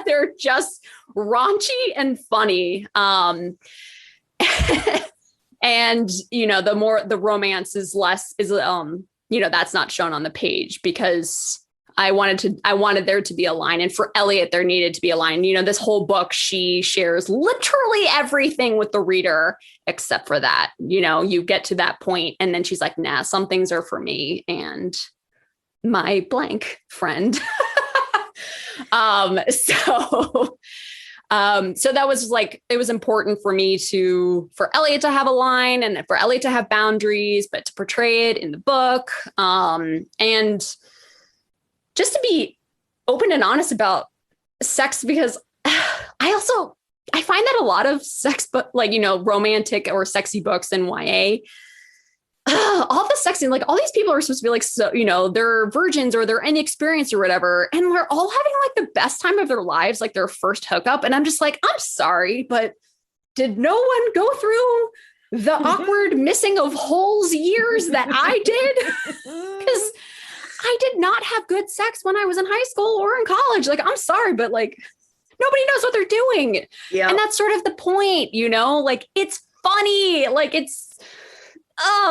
They're just raunchy and funny. And, the romance is less, that's not shown on the page, because I wanted there to be a line. And for Elliot, there needed to be a line. This whole book, she shares literally everything with the reader except for that. You get to that point and then she's like, nah, some things are for me and my blank friend. So that was like, it was important for me for Elliot to have a line and for Elliot to have boundaries, but to portray it in the book. And just to be open and honest about sex, because I find that a lot of sex, but romantic or sexy books in YA, all the sex and like all these people are supposed to be like, so, they're virgins or they're inexperienced or whatever. And they're all having like the best time of their lives, like their first hookup. And I'm just like, I'm sorry, but did no one go through the awkward missing of holes years that I did? Because I did not have good sex when I was in high school or in college. Like, I'm sorry, but like nobody knows what they're doing. Yeah. And that's sort of the point, like it's funny. Like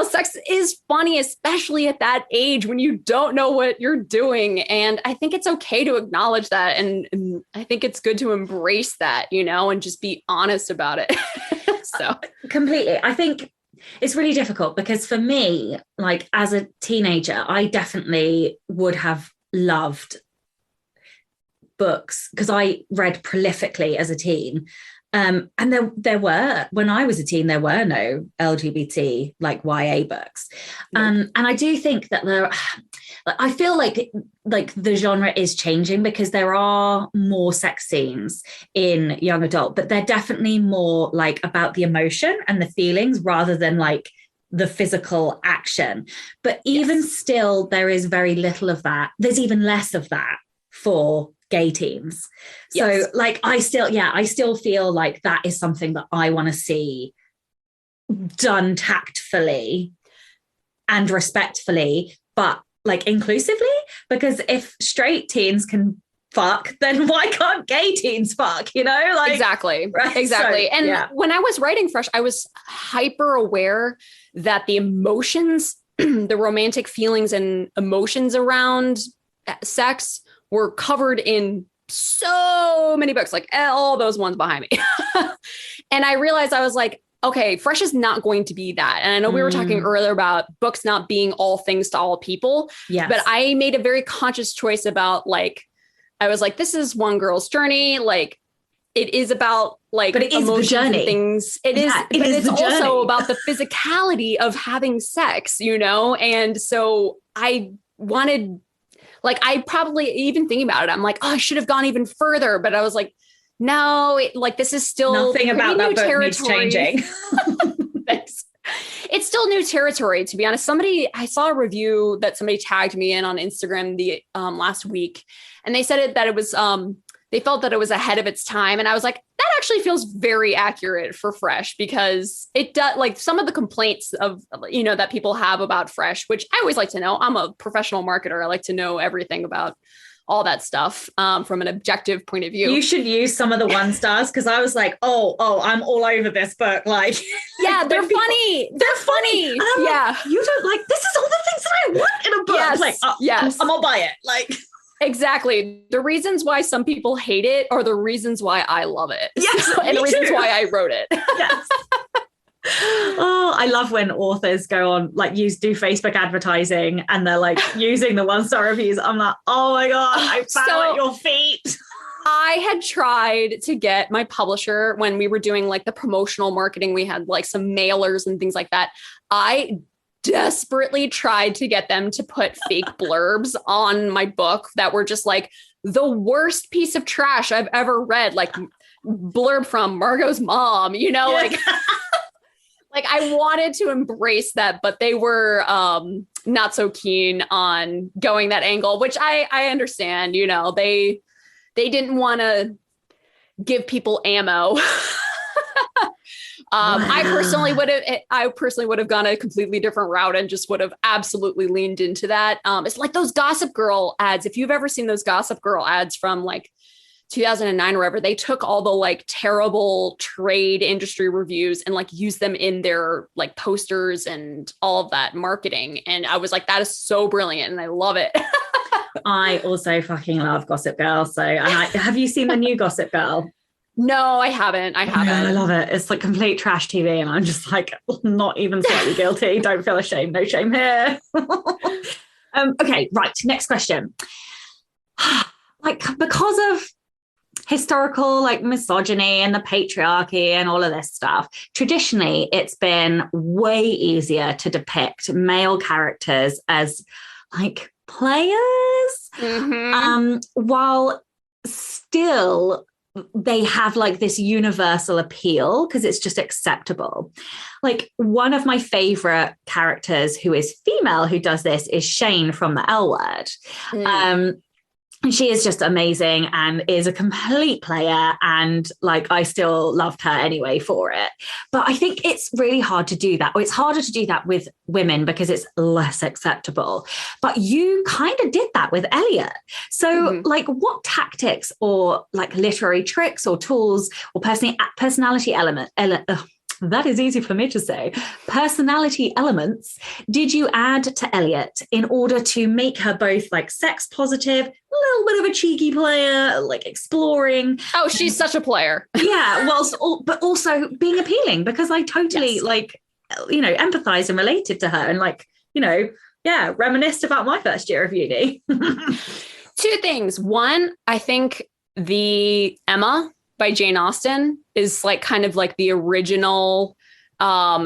sex is funny, especially at that age when you don't know what you're doing. And I think it's okay to acknowledge that. And I think it's good to embrace that, and just be honest about it. So completely. I think it's really difficult because for me, like as a teenager, I definitely would have loved books because I read prolifically as a teen. And there were, when I was a teen, there were no LGBT like YA books. Nope. And I do think that I feel like the genre is changing because there are more sex scenes in young adult, but they're definitely more like about the emotion and the feelings rather than like the physical action. But even still, there is very little of that. There's even less of that for gay teens. So like I still feel like that is something that I want to see done tactfully and respectfully, but like inclusively, because if straight teens can fuck, then why can't gay teens fuck, you know? Like exactly. Right? Exactly. So, and when I was writing Fresh, I was hyper aware that the emotions, the romantic feelings and emotions around sex were covered in so many books, like all those ones behind me. And I realized, I was like, okay, Fresh is not going to be that. And I know we were talking earlier about books not being all things to all people. Yes. But I made a very conscious choice about like, I was like, this is one girl's journey. Like, it is about like, but it is the journey. And things. It is, but it's also about the physicality of having sex, you know? And so I wanted, like, I probably even thinking about it, I'm like, oh, I should have gone even further. But I was like, no, like this is still nothing about that book needs changing. It's still new territory, to be honest. I saw a review that somebody tagged me in on Instagram the last week, and they said that it was they felt that it was ahead of its time. And I was like, that actually feels very accurate for Fresh, because it does, like, some of the complaints of, you know, that people have about Fresh, which I always like to know. I'm a professional marketer. I like to know everything about all that stuff from an objective point of view. You should use some of the 1-stars, because I was like, oh, I'm all over this book. Like, yeah, they're funny. They're funny. And I'm like, you don't like, this is all the things that I want in a book. Yes. Like, I'm gonna buy it. Like, exactly. The reasons why some people hate it are the reasons why I love it. Yes, and the reasons why I wrote it. Yes. Oh, I love when authors go on, like, do Facebook advertising, and they're like using the 1-star reviews. I'm like, oh my God, I fell at your feet. I had tried to get my publisher, when we were doing like the promotional marketing, we had like some mailers and things like that. I desperately tried to get them to put fake blurbs on my book that were just like the worst piece of trash I've ever read, like blurb from Margot's mom, you know, like like I wanted to embrace that, but they were not so keen on going that angle, which I understand. You know, they didn't want to give people ammo. I personally would have gone a completely different route and just would have absolutely leaned into that. It's like those Gossip Girl ads. If you've ever seen those Gossip Girl ads from like 2009 or whatever, they took all the like terrible trade industry reviews and like used them in their like posters and all of that marketing. And I was like, that is so brilliant. And I love it. I also fucking love Gossip Girl. So, have you seen the new Gossip Girl? No, I haven't. I haven't. I love it. It's like complete trash TV. And I'm just like, not even slightly guilty. Don't feel ashamed. No shame here. Okay, right. Next question. Like, because of historical like misogyny and the patriarchy and all of this stuff, traditionally it's been way easier to depict male characters as like players, while still they have like this universal appeal because it's just acceptable. Like, one of my favorite characters who is female who does this is Shane from the L Word. And she is just amazing and is a complete player. And like, I still loved her anyway for it. But I think it's really hard to do that. Or it's harder to do that with women because it's less acceptable. But you kind of did that with Elliot. So like, what tactics or like literary tricks or tools or personality that is easy for me to say, personality elements did you add to Elliot in order to make her both like sex positive, a little bit of a cheeky player, like exploring? Oh, she's such a player. Yeah, but also being appealing, because I totally like, you know, empathize and related to her and like, you know, yeah, reminisced about my first year of uni. Two things. One, I think the Emma by Jane Austen is like kind of like the original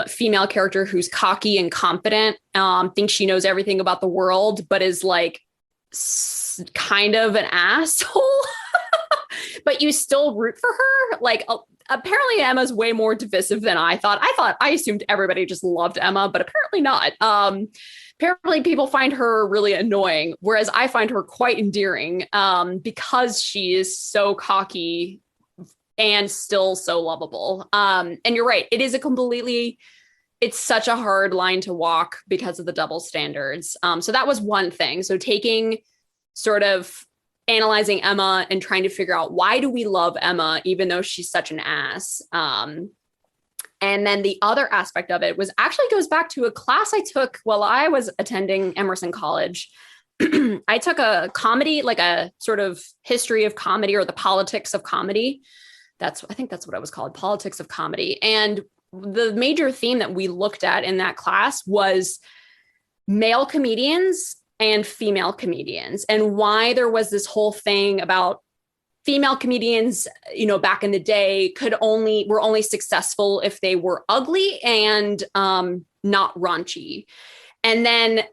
female character who's cocky and confident, thinks she knows everything about the world, but is like kind of an asshole. But you still root for her. Like, apparently Emma's way more divisive than I thought. I assumed everybody just loved Emma, but apparently not. Apparently people find her really annoying, whereas I find her quite endearing, because she is so cocky and still so lovable. And you're right. It's such a hard line to walk because of the double standards. So that was one thing. So taking sort of analyzing Emma and trying to figure out, why do we love Emma, even though she's such an ass? And then the other aspect of it was actually goes back to a class I took while I was attending Emerson College. I took a comedy, like a sort of history of comedy, or the politics of comedy. I think that's what it was called, politics of comedy. And the major theme that we looked at in that class was male comedians and female comedians, and why there was this whole thing about female comedians, back in the day were only successful if they were ugly and not raunchy. And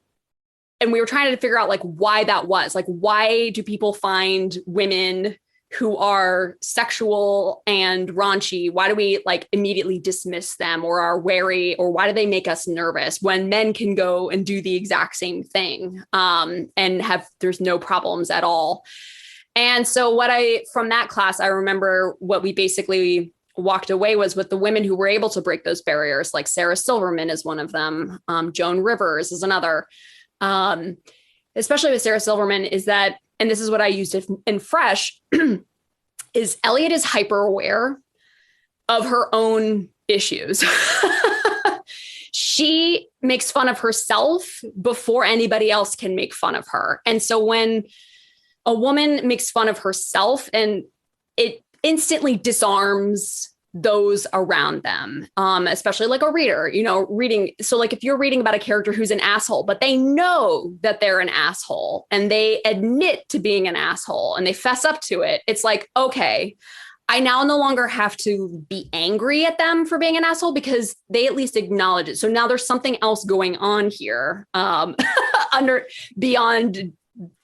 we were trying to figure out like why that was. Like, why do people find women who are sexual and raunchy, why do we like immediately dismiss them or are wary, or why do they make us nervous when men can go and do the exact same thing, and there's no problems at all? And so from that class, I remember what we basically walked away was with the women who were able to break those barriers, like Sarah Silverman is one of them. Joan Rivers is another. Especially with Sarah Silverman, is that, and this is what I used in Fresh, is Elliot is hyper aware of her own issues. She makes fun of herself before anybody else can make fun of her. And so when a woman makes fun of herself, and it instantly disarms those around them, especially like a reader, reading. So like if you're reading about a character who's an asshole, but they know that they're an asshole and they admit to being an asshole and they fess up to it, it's like, okay, I now no longer have to be angry at them for being an asshole because they at least acknowledge it. So now there's something else going on here, beyond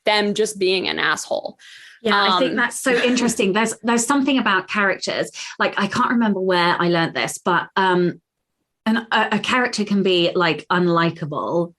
them just being an asshole. Yeah, I think that's so interesting. There's something about characters. Like, I can't remember where I learned this, but a character can be like unlikable,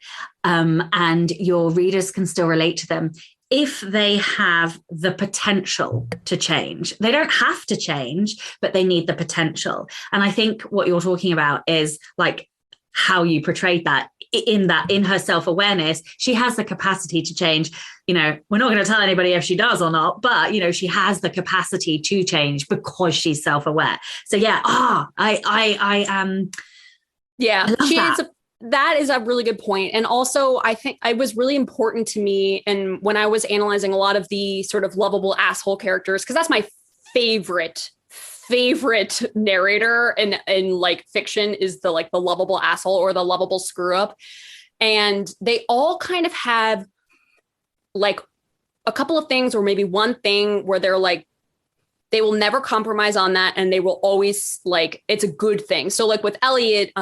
and your readers can still relate to them if they have the potential to change. They don't have to change, but they need the potential. And I think what you're talking about is like how you portrayed that in her self-awareness. She has the capacity to change. We're not going to tell anybody if she does or not, but she has the capacity to change because she's self-aware. So yeah, I am. Yeah, that is a really good point. And also I think it was really important to me. And when I was analyzing a lot of the sort of lovable asshole characters, because that's my favorite narrator in like fiction, is the lovable asshole or the lovable screw up. And they all kind of have like a couple of things, or maybe one thing where they're like, they will never compromise on that. And they will always like, it's a good thing. So like with Elliot,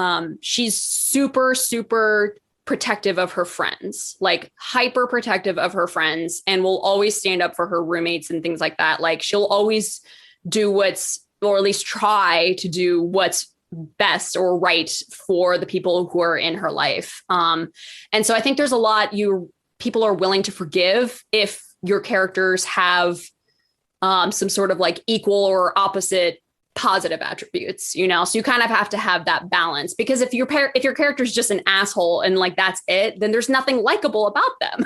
she's super, super protective of her friends, like hyper protective of her friends, and will always stand up for her roommates and things like that. Like she'll always do or at least try to do what's best or right for the people who are in her life. And so I think there's a lot people are willing to forgive if your characters have some sort of like equal or opposite positive attributes, so you kind of have to have that balance, because if your character's just an asshole and like that's it, then there's nothing likable about them.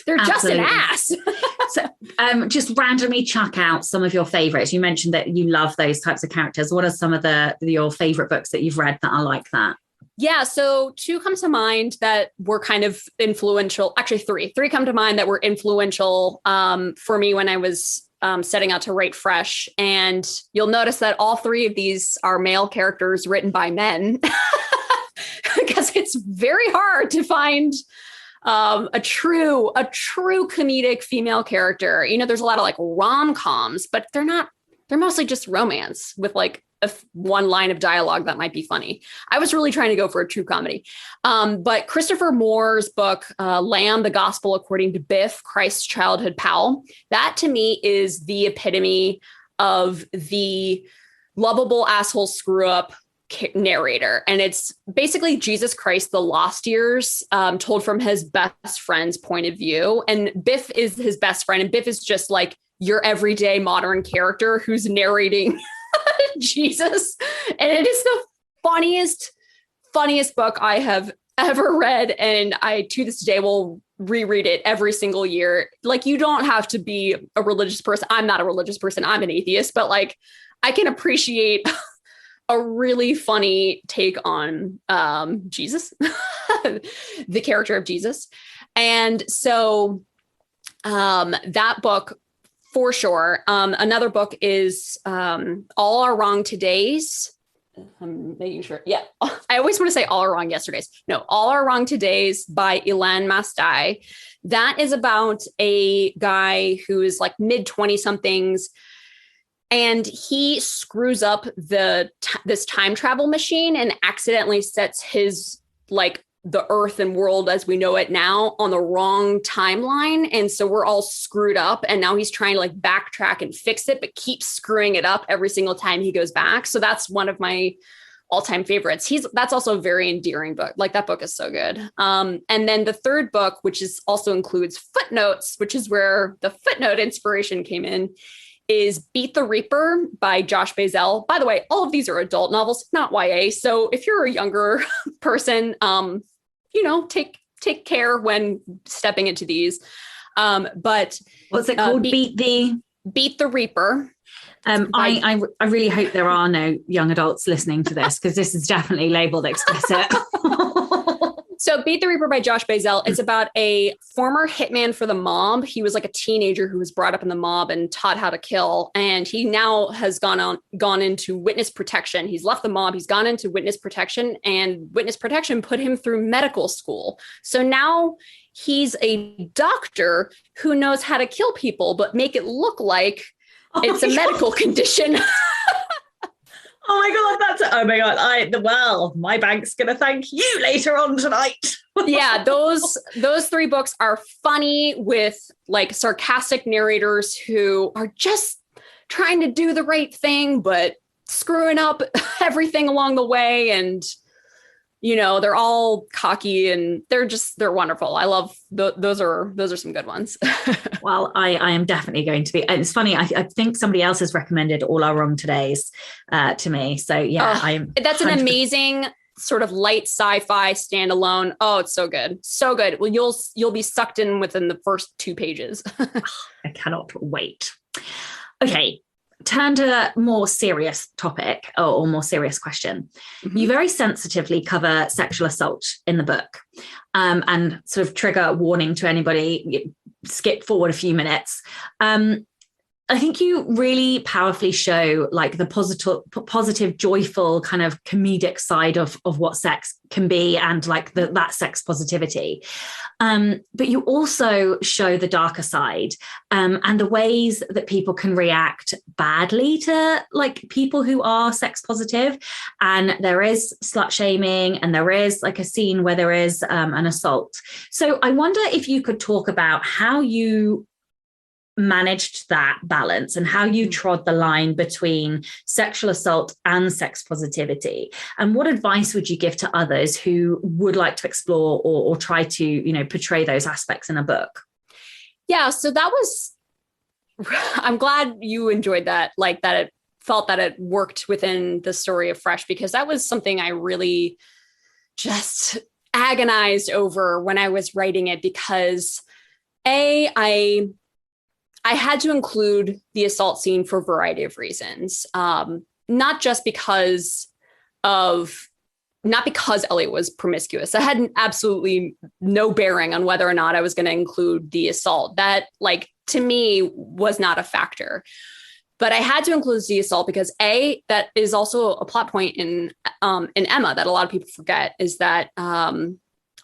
They're Absolutely. just an ass. So just randomly chuck out some of your favorites. You mentioned that you love those types of characters. What are some of your favorite books that you've read that are like that? Yeah, so two come to mind that were kind of influential. Actually, three come to mind that were influential for me when I was setting out to write Fresh. And you'll notice that all three of these are male characters written by men, because it's very hard to find a true comedic female character. There's a lot of like rom-coms, but they're not they're mostly just romance with like one line of dialogue that might be funny. I was really trying to go for a true comedy. But Christopher Moore's book, Lamb, the Gospel According to Biff, Christ's Childhood Pal, that to me is the epitome of the lovable asshole screw up narrator. And it's basically Jesus Christ, the lost years, told from his best friend's point of view. And Biff is his best friend. And Biff is just like your everyday modern character who's narrating Jesus. And it is the funniest book I have ever read. And I, to this day, will reread it every single year. Like, you don't have to be a religious person. I'm not a religious person. I'm an atheist, but like, I can appreciate a really funny take on Jesus, the character of Jesus. And so that book, for sure. Another book is All Our Wrong Todays. I'm making sure. Yeah. I always want to say All Our Wrong Yesterdays. No, All Our Wrong Todays by Ilan Mastai. That is about a guy who is like mid 20 somethings. And he screws up this time travel machine and accidentally sets his like the earth and world as we know it now on the wrong timeline. And so we're all screwed up. And now he's trying to like backtrack and fix it, but keeps screwing it up every single time he goes back. So that's one of my all-time favorites. That's also a very endearing book. Like, that book is so good. And then the third book, which is also includes footnotes, which is where the footnote inspiration came in, is Beat the Reaper by Josh Bazell. By the way, all of these are adult novels, not YA. So if you're a younger person, take care when stepping into these. But what's it called? Beat the Reaper. I really hope there are no young adults listening to this, because this is definitely labeled explicit. So Beat the Reaper by Josh Bazell. It's about a former hitman for the mob. He was like a teenager who was brought up in the mob and taught how to kill. And he now has gone into witness protection. He's left the mob. He's gone into witness protection, and witness protection put him through medical school. So now he's a doctor who knows how to kill people, but make it look like it's a medical condition. Oh my God, my bank's going to thank you later on tonight. Yeah, those three books are funny with like sarcastic narrators who are just trying to do the right thing, but screwing up everything along the way. And, they're all cocky and they're wonderful. I love those are some good ones. Well, I am definitely going to be. And it's funny, I think somebody else has recommended All Our Wrong Todays to me. So yeah, that's 100%. An amazing sort of light sci-fi standalone. Oh, it's so good. So good. Well, you'll be sucked in within the first 2 pages. I cannot wait. Okay. Turn to a more serious topic or more serious question. Mm-hmm. You very sensitively cover sexual assault in the book, and sort of trigger a warning to anybody, skip forward a few minutes. I think you really powerfully show like the positive, joyful kind of comedic side of what sex can be, and like that sex positivity. But you also show the darker side, and the ways that people can react badly to like people who are sex positive. And there is slut shaming, and there is like a scene where there is an assault. So I wonder if you could talk about how you managed that balance and how you trod the line between sexual assault and sex positivity, and what advice would you give to others who would like to explore or try to portray those aspects in a book? Yeah, so I'm glad you enjoyed that, like that it felt that it worked within the story of Fresh, because that was something I really just agonized over when I was writing it, because I had to include the assault scene for a variety of reasons. Not because Elliot was promiscuous. That had absolutely no bearing on whether or not I was going to include the assault. That, like, to me, was not a factor. But I had to include the assault because that is also a plot point in Emma that a lot of people forget, is that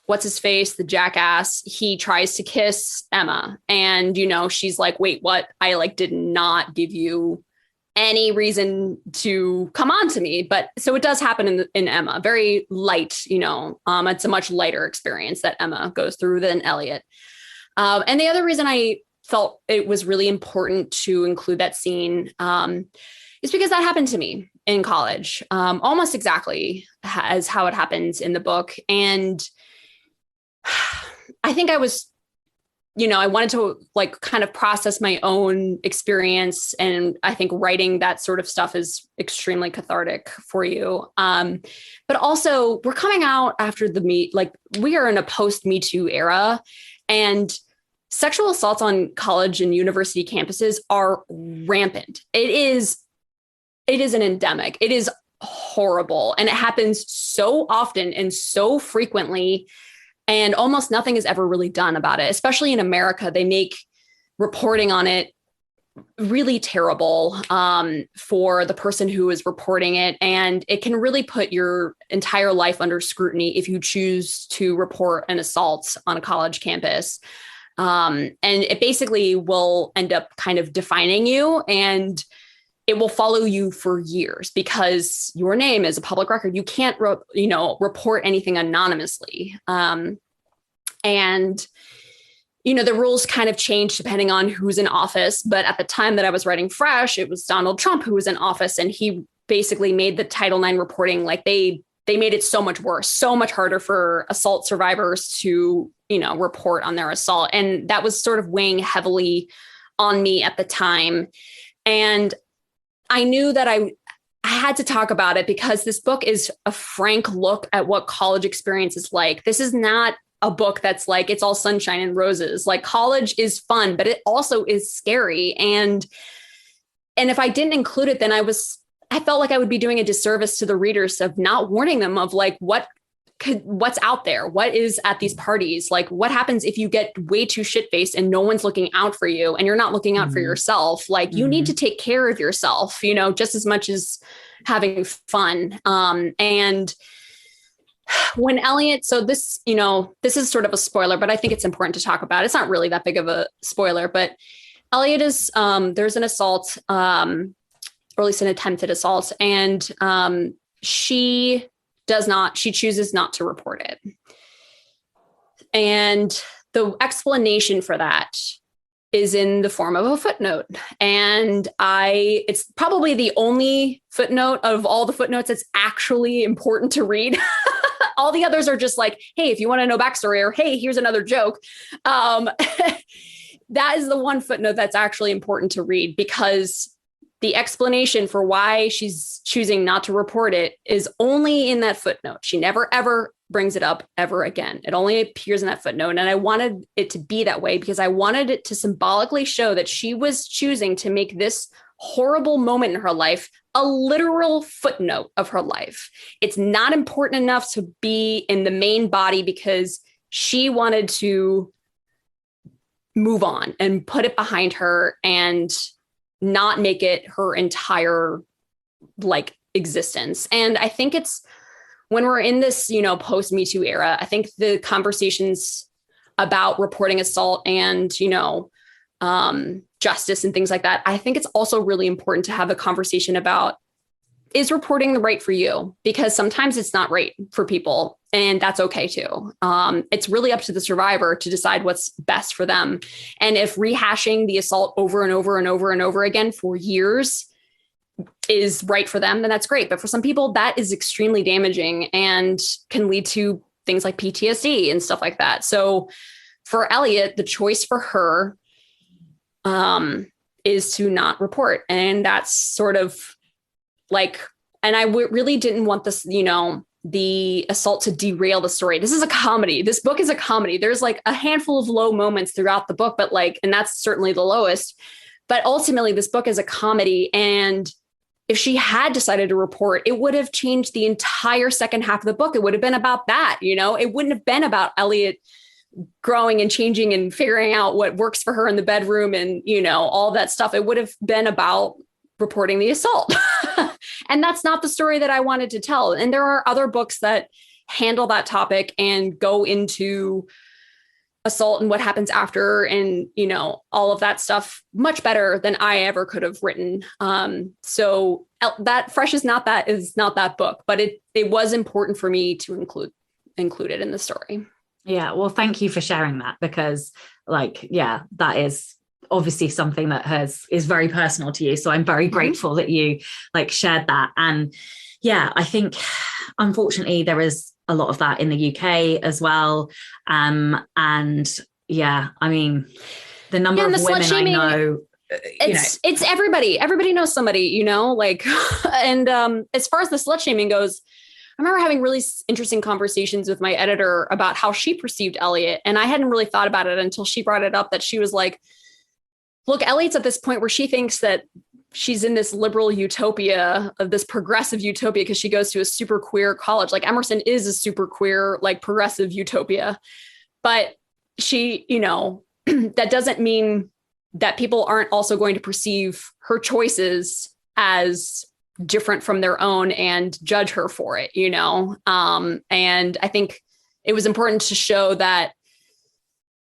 what's his face, the jackass, he tries to kiss Emma, and she's like, wait, what? I did not give you any reason to come on to me. But so it does happen in Emma, very light, it's a much lighter experience that Emma goes through than Elliot. And the other reason I felt it was really important to include that scene is because that happened to me in college, almost exactly as how it happens in the book. And I think I was, I wanted to like kind of process my own experience. And I think writing that sort of stuff is extremely cathartic for you. But also we're coming out after we are in a post Me Too era, and sexual assaults on college and university campuses are rampant. It is an endemic. It is horrible. And it happens so often and so frequently. And almost nothing is ever really done about it, especially in America. They make reporting on it really terrible for the person who is reporting it. And it can really put your entire life under scrutiny if you choose to report an assault on a college campus. And it basically will end up kind of defining you, and it will follow you for years because your name is a public record. You can't, report anything anonymously. And, the rules kind of change depending on who's in office. But at the time that I was writing Fresh, it was Donald Trump who was in office, and he basically made the Title IX reporting, like they made it so much worse, so much harder for assault survivors to, report on their assault. And that was sort of weighing heavily on me at the time. And I knew that I had to talk about it because this book is a frank look at what college experience is like. This is not a book that's like, it's all sunshine and roses. Like, college is fun, but it also is scary. And if I didn't include it, then I felt like I would be doing a disservice to the readers of not warning them of like, what's out there, what is at these parties, like what happens if you get way too shit-faced and no one's looking out for you and you're not looking out for yourself. Like you need to take care of yourself, just as much as having fun. And when Elliot, so this, this is sort of a spoiler, but I think it's important to talk about. It's not really that big of a spoiler, but Elliot is, there's an assault, or at least an attempted assault. And she chooses not to report it. And the explanation for that is in the form of a footnote. And it's probably the only footnote of all the footnotes that's actually important to read. All the others are just like, hey, if you want to know backstory, or hey, here's another joke. That is the one footnote that's actually important to read, because the explanation for why she's choosing not to report it is only in that footnote. She never, ever brings it up ever again. It only appears in that footnote. And I wanted it to be that way because I wanted it to symbolically show that she was choosing to make this horrible moment in her life a literal footnote of her life. It's not important enough to be in the main body because she wanted to move on and put it behind her and not make it her entire existence. And I think it's when we're in this, post Me Too era, I think the conversations about reporting assault and, justice and things like that, I think it's also really important to have a conversation about, is reporting the right for you? Because sometimes it's not right for people, and that's okay too. It's really up to the survivor to decide what's best for them. And if rehashing the assault over and over and over and over again for years is right for them, then that's great. But for some people, that is extremely damaging and can lead to things like PTSD and stuff like that. So for Elliot, the choice for her is to not report. And that's sort of and I really didn't want this, the assault to derail the story. This is a comedy. This book is a comedy. There's a handful of low moments throughout the book, but and that's certainly the lowest. But ultimately, this book is a comedy. And if she had decided to report, it would have changed the entire second half of the book. It would have been about that, it wouldn't have been about Elliot growing and changing and figuring out what works for her in the bedroom and, all that stuff. It would have been about reporting the assault. And that's not the story that I wanted to tell. And there are other books that handle that topic and go into assault and what happens after, and, you know, all of that stuff much better than I ever could have written. So that Fresh is not that book, but it was important for me to include it in the story. Yeah. Well, thank you for sharing that, because like, yeah, that is obviously something that is very personal to you. So I'm very grateful that you like shared that. And yeah, I think unfortunately there is a lot of that in the UK as well. And yeah, I mean, the number of women I know, it's everybody knows somebody, you know, like, and as far as the slut shaming goes, I remember having really interesting conversations with my editor about how she perceived Elliot. And I hadn't really thought about it until she brought it up, that she was like, look, Elliot's at this point where she thinks that she's in this liberal utopia, of this progressive utopia, because she goes to a super queer college. Like Emerson is a super queer, like progressive utopia. But she, you know, that doesn't mean that people aren't also going to perceive her choices as different from their own and judge her for it, you know? And I think it was important to show that,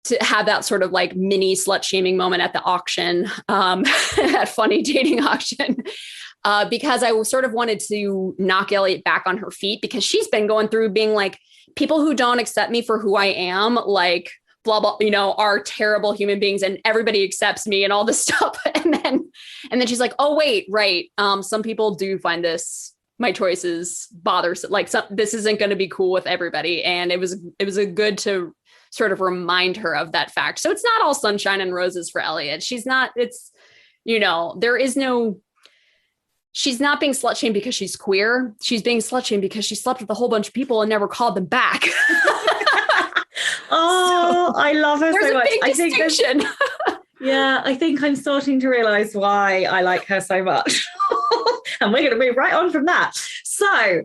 to have that sort of like mini slut shaming moment at the auction, that funny dating auction, because I sort of wanted to knock Elliot back on her feet, because she's been going through being like, people who don't accept me for who I am, like blah, blah, you know, are terrible human beings, and everybody accepts me and all this stuff. And then she's like, oh, wait, right. Some people do find my choices bothersome. Like this isn't going to be cool with everybody. And it was a good to sort of remind her of that fact. So it's not all sunshine and roses for Elliot. She's not, it's, you know, she's not being slut shamed because she's queer. She's being slut shamed because she slept with a whole bunch of people and never called them back. Oh, so, I love her so much. Big distinction. I think I'm starting to realize why I like her so much. And we're going to move right on from that. So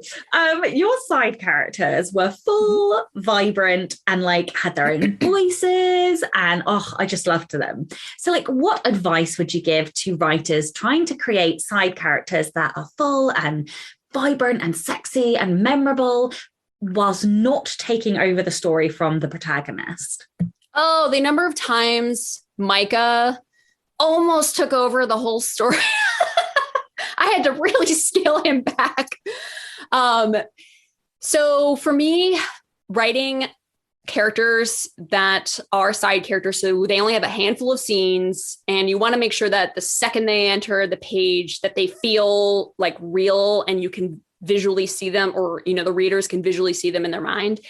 your side characters were full, vibrant, and like had their own voices. And I just loved them. So like, what advice would you give to writers trying to create side characters that are full and vibrant and sexy and memorable, whilst not taking over the story from the protagonist? Oh, the number of times Micah almost took over the whole story. I had to really scale him back. So for me, writing characters that are side characters, so they only have a handful of scenes, and you want to make sure that the second they enter the page that they feel like real and you can visually see them, or, you know, the readers can visually see them in their mind,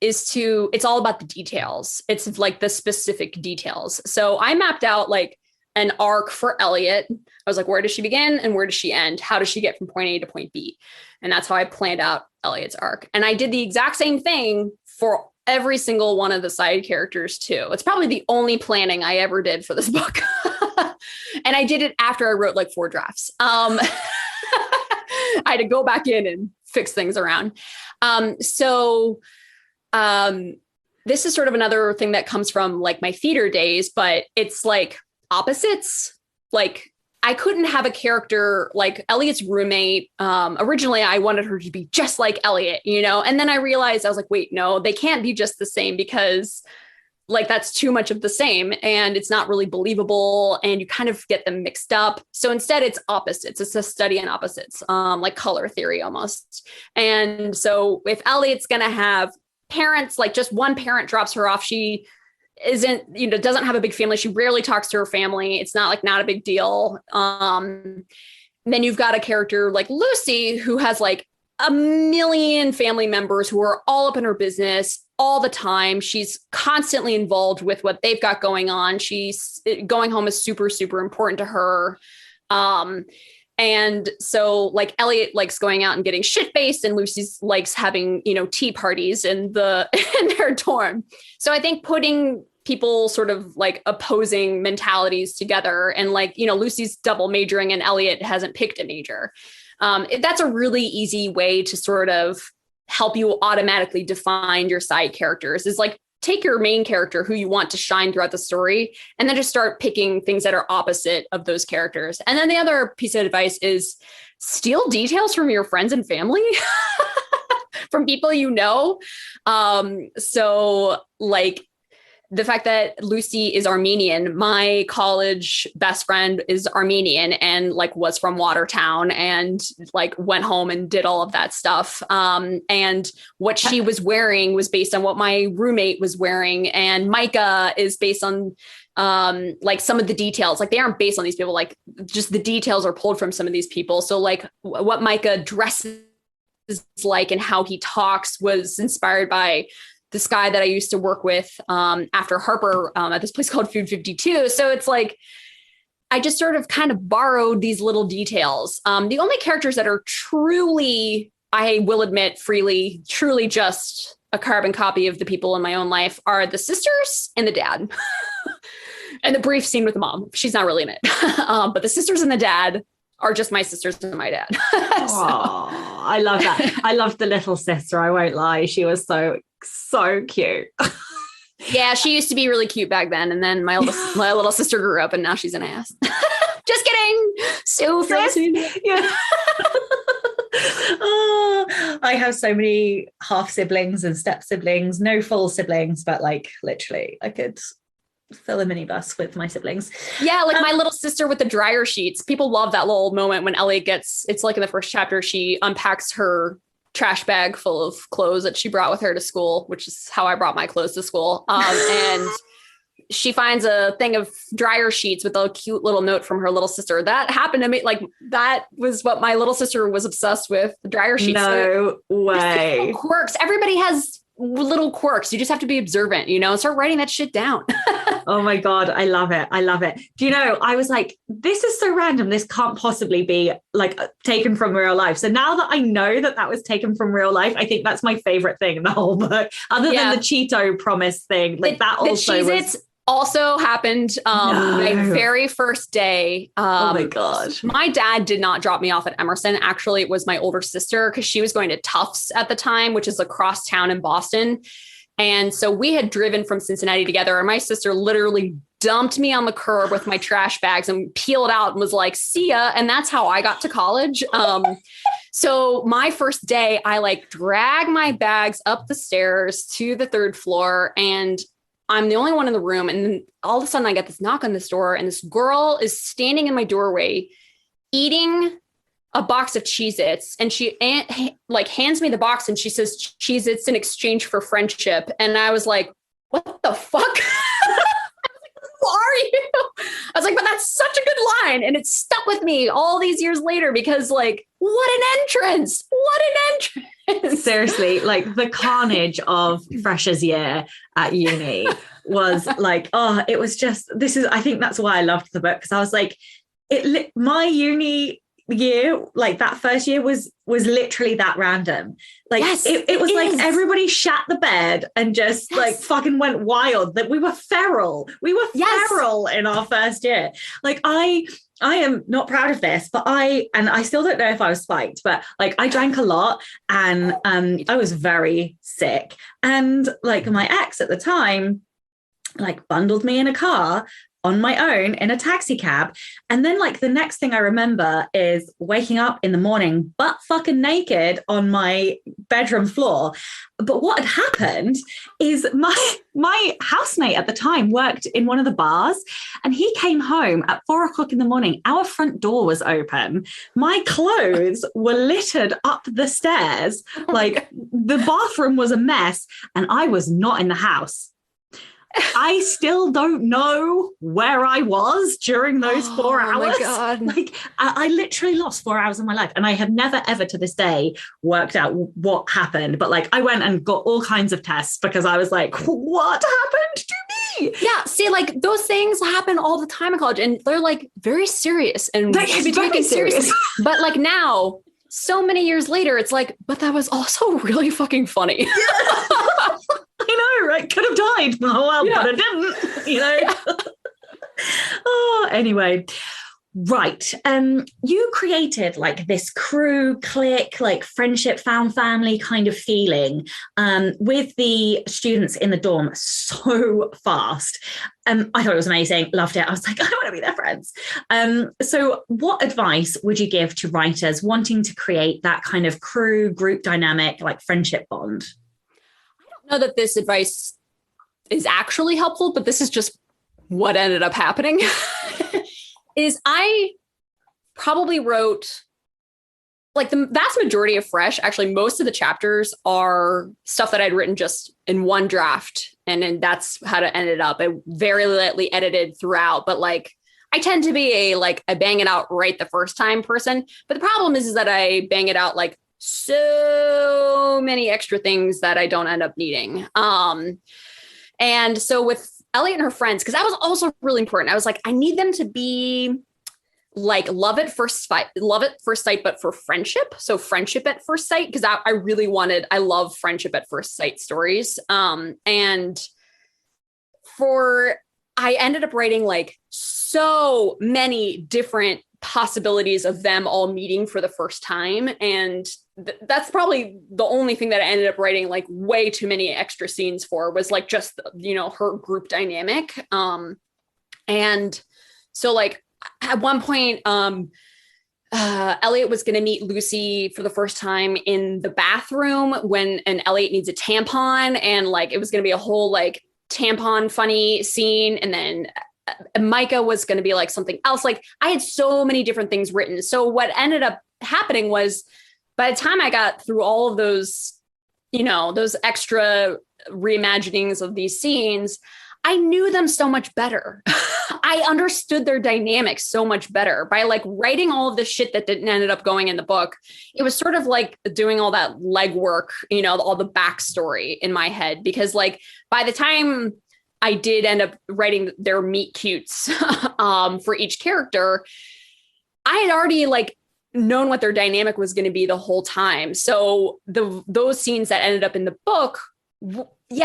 it's all about the details. It's like the specific details. So I mapped out like an arc for Elliot. I was like, where does she begin and where does she end? How does she get from point A to point B? And that's how I planned out Elliot's arc. And I did the exact same thing for every single one of the side characters too. It's probably the only planning I ever did for this book. And I did it after I wrote like 4 drafts. I had to go back in and fix things around. This is sort of another thing that comes from like my theater days, but it's like opposites. Like I couldn't have a character like Elliot's roommate. Originally I wanted her to be just like Elliot, you know, and then I realized, I was like, wait, no, they can't be just the same, because like that's too much of the same and it's not really believable and you kind of get them mixed up. So instead it's opposites. It's a study in opposites, like color theory almost. And so if Elliot's going to have parents, like just one parent drops her off, she isn't, you know, doesn't have a big family. She rarely talks to her family. It's not a big deal. Then you've got a character like Lucy, who has like a million family members who are all up in her business all the time. She's constantly involved with what they've got going on. She's going home is super, super important to her. And so like Elliot likes going out and getting shit-faced, and Lucy's likes having, you know, tea parties in their dorm. So I think putting people sort of like opposing mentalities together, and like, you know, Lucy's double majoring and Elliot hasn't picked a major. That's a really easy way to sort of help you automatically define your side characters, is like take your main character who you want to shine throughout the story, and then just start picking things that are opposite of those characters. And then the other piece of advice is steal details from your friends and family, from people you know. So like the fact that Lucy is Armenian, my college best friend is Armenian and like was from Watertown and like went home and did all of that stuff. And what she was wearing was based on what my roommate was wearing. And Micah is based on like some of the details, like they aren't based on these people, like just the details are pulled from some of these people. So like what Micah dresses like and how he talks was inspired by this guy that I used to work with after Harper at this place called Food 52. So it's like, I just sort of kind of borrowed these little details. The only characters that are truly, I will admit freely, truly just a carbon copy of the people in my own life are the sisters and the dad. And the brief scene with the mom. She's not really in it. But the sisters and the dad are just my sisters and my dad. Oh, I love that. I loved the little sister. I won't lie. She was so cute. Yeah, she used to be really cute back then. And then my little sister grew up and now she's an ass. Just kidding. So yeah. Oh, I have so many half siblings and step siblings, no full siblings, but like literally I could fill a minibus with my siblings. Yeah, like my little sister with the dryer sheets. People love that little moment when Ellie it's like in the first chapter, she unpacks her trash bag full of clothes that she brought with her to school, which is how I brought my clothes to school. And she finds a thing of dryer sheets with a cute little note from her little sister. That happened to me. Like that was what my little sister was obsessed with, the dryer sheets. No way. Quirks. Everybody has little quirks. You just have to be observant, and start writing that shit down. Oh my God. I love it. I love it. Do you know, I was like, this is so random. This can't possibly be like taken from real life. So now that I know that that was taken from real life, I think that's my favorite thing in the whole book, other than the Cheeto promise thing. Like that also was... also happened my very first day. Oh my God. My dad did not drop me off at Emerson. Actually, it was my older sister because she was going to Tufts at the time, which is across town in Boston. And so we had driven from Cincinnati together and my sister literally dumped me on the curb with my trash bags and peeled out and was like, see ya. And that's how I got to college. So my first day, I like drag my bags up the stairs to the third floor and I'm the only one in the room. And then all of a sudden I get this knock on this door and this girl is standing in my doorway eating a box of Cheez-Its. And she like hands me the box and she says, Cheez-Its in exchange for friendship. And I was like, what the fuck? I was like, who are you? I was like, but that's such a good line. And it stuck with me all these years later because like, what an entrance. What an entrance. Seriously, like the carnage of freshers year at uni was like, oh, it was just, I think that's why I loved the book. Because I was like, my uni year, like that first year was literally that random. Like yes, it was like everybody shat the bed and just like fucking went wild. That we were feral. We were feral in our first year. Like I am not proud of this, but I still don't know if I was spiked, but like I drank a lot and I was very sick. And like my ex at the time, like bundled me in a car on my own in a taxi cab. And then like the next thing I remember is waking up in the morning, butt fucking naked on my bedroom floor. But what had happened is my housemate at the time worked in one of the bars and he came home at 4:00 in the morning. Our front door was open. My clothes were littered up the stairs. Like the bathroom was a mess and I was not in the house. I still don't know where I was during those 4 hours. Oh my God. Like I literally lost 4 hours of my life and I have never ever to this day worked out what happened. But like I went and got all kinds of tests because I was like, what happened to me? Yeah. See, like those things happen all the time in college and they're like very serious and should be taken seriously. But like now, so many years later, it's like, but that was also really fucking funny. Yeah. I know, right? Could have died. Oh, well, but I didn't, Yeah. Oh, anyway. Right. You created like this crew, clique, like friendship, found family kind of feeling with the students in the dorm so fast. I thought it was amazing. Loved it. I was like, I want to be their friends. So what advice would you give to writers wanting to create that kind of crew, group dynamic, like friendship bond? I don't know that this advice is actually helpful, but this is just what ended up happening, is I probably wrote like the vast majority of Fresh. Actually, most of the chapters are stuff that I'd written just in one draft. And then that's how it ended up. I very lightly edited throughout, but like I tend to be a bang it out right the first time person. But the problem is that I bang it out like so many extra things that I don't end up needing. And so with Elliot and her friends, because that was also really important. I was like, I need them to be like love at first sight, but for friendship. So friendship at first sight, because I love friendship at first sight stories. And I ended up writing like so many different possibilities of them all meeting for the first time. And that's probably the only thing that I ended up writing like way too many extra scenes for, was like just, her group dynamic. And so like at one point, Elliot was going to meet Lucy for the first time in the bathroom and Elliot needs a tampon, and like it was going to be a whole like tampon funny scene. And then Micah was going to be like something else. Like I had so many different things written. So what ended up happening was, by the time I got through all of those, those extra reimaginings of these scenes, I knew them so much better. I understood their dynamics so much better by like writing all of the shit that didn't ended up going in the book. It was sort of like doing all that legwork, all the backstory in my head, because like by the time I did end up writing their meet cutes for each character, I had already like known what their dynamic was going to be the whole time. So those scenes that ended up in the book,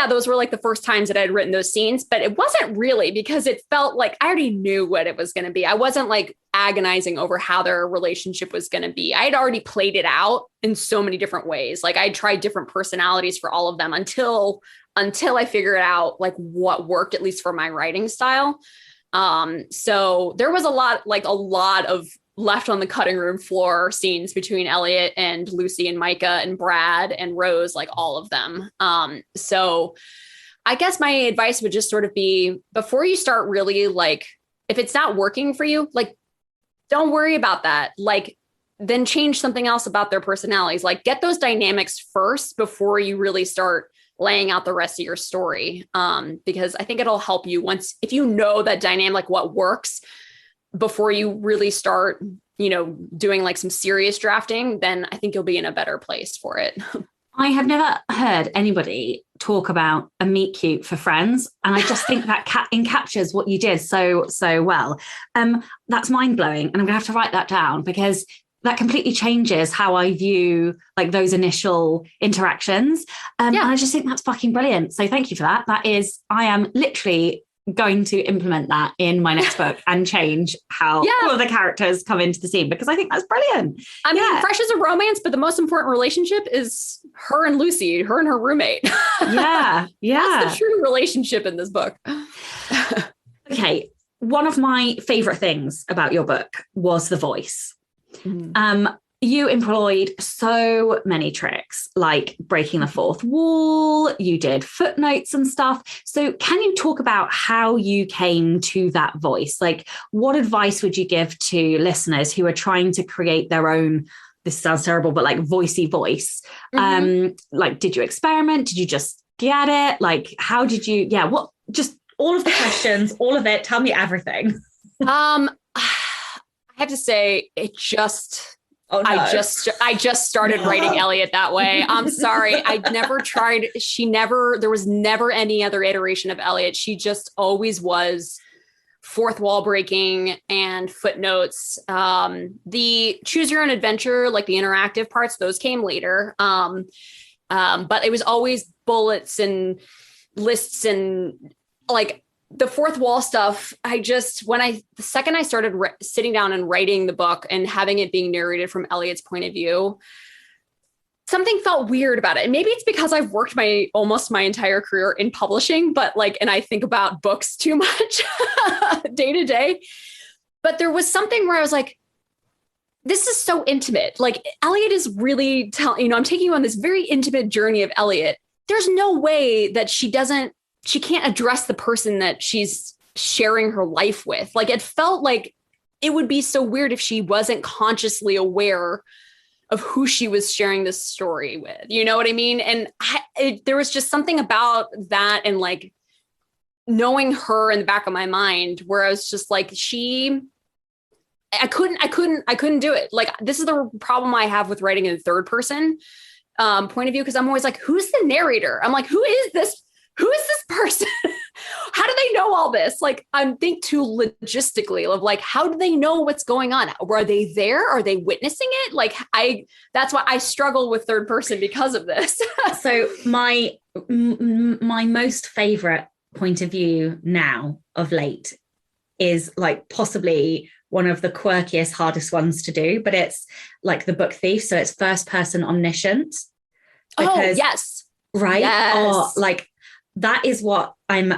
those were like the first times that I'd written those scenes, but it wasn't really, because it felt like I already knew what it was going to be. I wasn't like agonizing over how their relationship was going to be. I had already played it out in so many different ways. Like I tried different personalities for all of them until I figured out like what worked, at least for my writing style. So there was a lot of left on the cutting room floor scenes between Elliot and Lucy and Micah and Brad and Rose, like all of them. So I guess my advice would just sort of be, before you start really like, if it's not working for you, like, don't worry about that. Like, then change something else about their personalities. Like get those dynamics first before you really start laying out the rest of your story. Because I think it'll help you if you know that dynamic, like what works, before you really start, doing like some serious drafting, then I think you'll be in a better place for it. I have never heard anybody talk about a meet cute for friends. And I just think that encaptures what you did so well. That's mind blowing. And I'm gonna have to write that down, because that completely changes how I view like those initial interactions. And I just think that's fucking brilliant. So thank you for that. I am literally going to implement that in my next book and change how all of the characters come into the scene, because I think that's brilliant. I mean, Fresh is a romance, but the most important relationship is her and Lucy, her and her roommate. Yeah. That's the true relationship in this book. Okay. One of my favorite things about your book was the voice. Mm-hmm. You employed so many tricks, like breaking the fourth wall. You did footnotes and stuff. So can you talk about how you came to that voice? Like, what advice would you give to listeners who are trying to create their own, this sounds terrible, but like voicey voice? Mm-hmm. Like, did you experiment? Did you just get it? Like, how did you, just all of the questions, all of it. Tell me everything. I have to say Oh, no. I just started writing Elliot that way. I'm sorry. There was never any other iteration of Elliot. She just always was fourth wall breaking and footnotes. The choose your own adventure, like the interactive parts, those came later. But it was always bullets and lists and like the fourth wall stuff. The second I started sitting down and writing the book and having it being narrated from Elliot's point of view, something felt weird about it. And maybe it's because I've worked almost my entire career in publishing, and I think about books too much day to day. But there was something where I was like, this is so intimate. Like Elliot is really I'm taking you on this very intimate journey of Elliot. There's no way that she doesn't she can't address the person that she's sharing her life with. Like, it felt like it would be so weird if she wasn't consciously aware of who she was sharing this story with. You know what I mean? And there was just something about that, and like knowing her in the back of my mind where I was just like, I couldn't do it. Like, this is the problem I have with writing in third person point of view. Cause I'm always like, who's the narrator? I'm like, who is this person? How do they know all this? Like, I'm think too logistically of like, how do they know what's going on? Were they there? Are they witnessing it? Like, that's why I struggle with third person because of this. So my most favorite point of view now of late is like possibly one of the quirkiest, hardest ones to do, but it's like the Book Thief. So it's first person omniscient. Because, yes. Right. Yes. Oh, like that is what I'm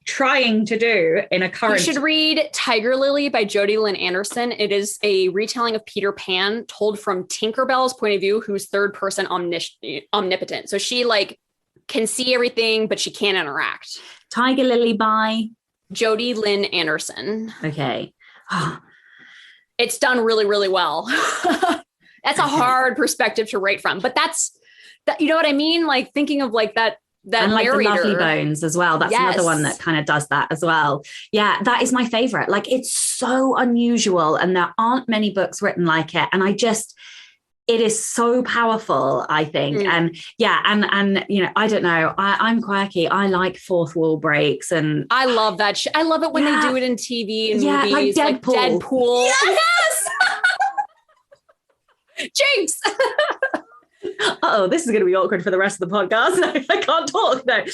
trying to do in a current. You should read Tiger Lily by Jodi Lynn Anderson. It is a retelling of Peter Pan told from Tinkerbell's point of view, who's third person omnipotent. So she like can see everything, but she can't interact. Tiger Lily by Jodi Lynn Anderson. Okay. It's done really, really well. That's a hard perspective to write from, but that's that. You know what I mean? Like thinking of like that and like narrator. The Lovely Bones as well. That's another one that kind of does that as well. Yeah, that is my favorite. Like, it's so unusual and there aren't many books written like it. And it is so powerful, I think. And yeah, and you know, I don't know, I'm quirky. I like fourth wall breaks, and I love that. I love it when they do it in TV and movies, like Deadpool. Yes. Jinx. Oh, this is going to be awkward for the rest of the podcast. No, I can't talk. No.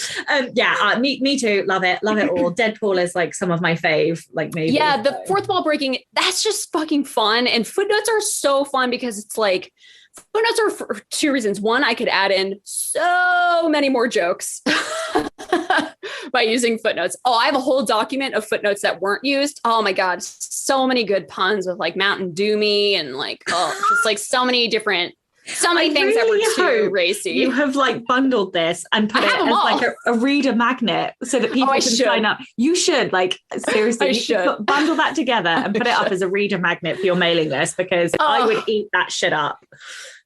Me too. Love it all. Deadpool is like some of my fave, like maybe. Yeah, the fourth wall breaking, that's just fucking fun. And footnotes are so fun because it's like, footnotes are for two reasons. One, I could add in so many more jokes by using footnotes. Oh, I have a whole document of footnotes that weren't used. Oh my God, so many good puns with like Mountain Dew me and like, just like so many things really that were too racy. You have like bundled this and put it as like a reader magnet so that people can sign up. You should, like, seriously, you should bundle that together and put it up as a reader magnet for your mailing list, because I would eat that shit up.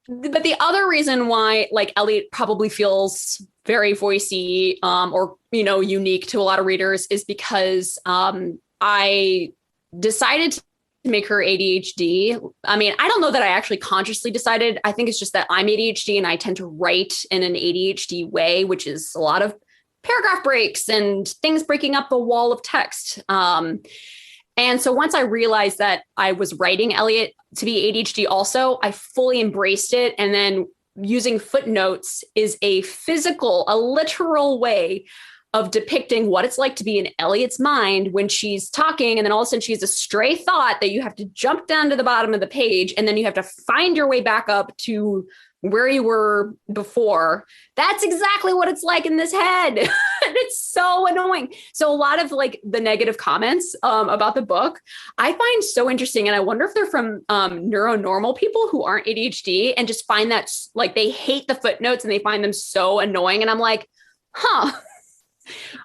But the other reason why like Elliot probably feels very voicey or, you know, unique to a lot of readers is because I decided to make her ADHD. I mean, I don't know that I actually consciously decided. I think it's just that I'm ADHD and I tend to write in an ADHD way, which is a lot of paragraph breaks and things breaking up a wall of text. And so once I realized that I was writing Elliot to be ADHD also, I fully embraced it. And then using footnotes is a literal way of depicting what it's like to be in Elliot's mind when she's talking. And then all of a sudden she has a stray thought that you have to jump down to the bottom of the page. And then you have to find your way back up to where you were before. That's exactly what it's like in this head. And it's so annoying. So a lot of like the negative comments about the book, I find so interesting. And I wonder if they're from neuronormal people who aren't ADHD and just find that like they hate the footnotes and they find them so annoying. And I'm like,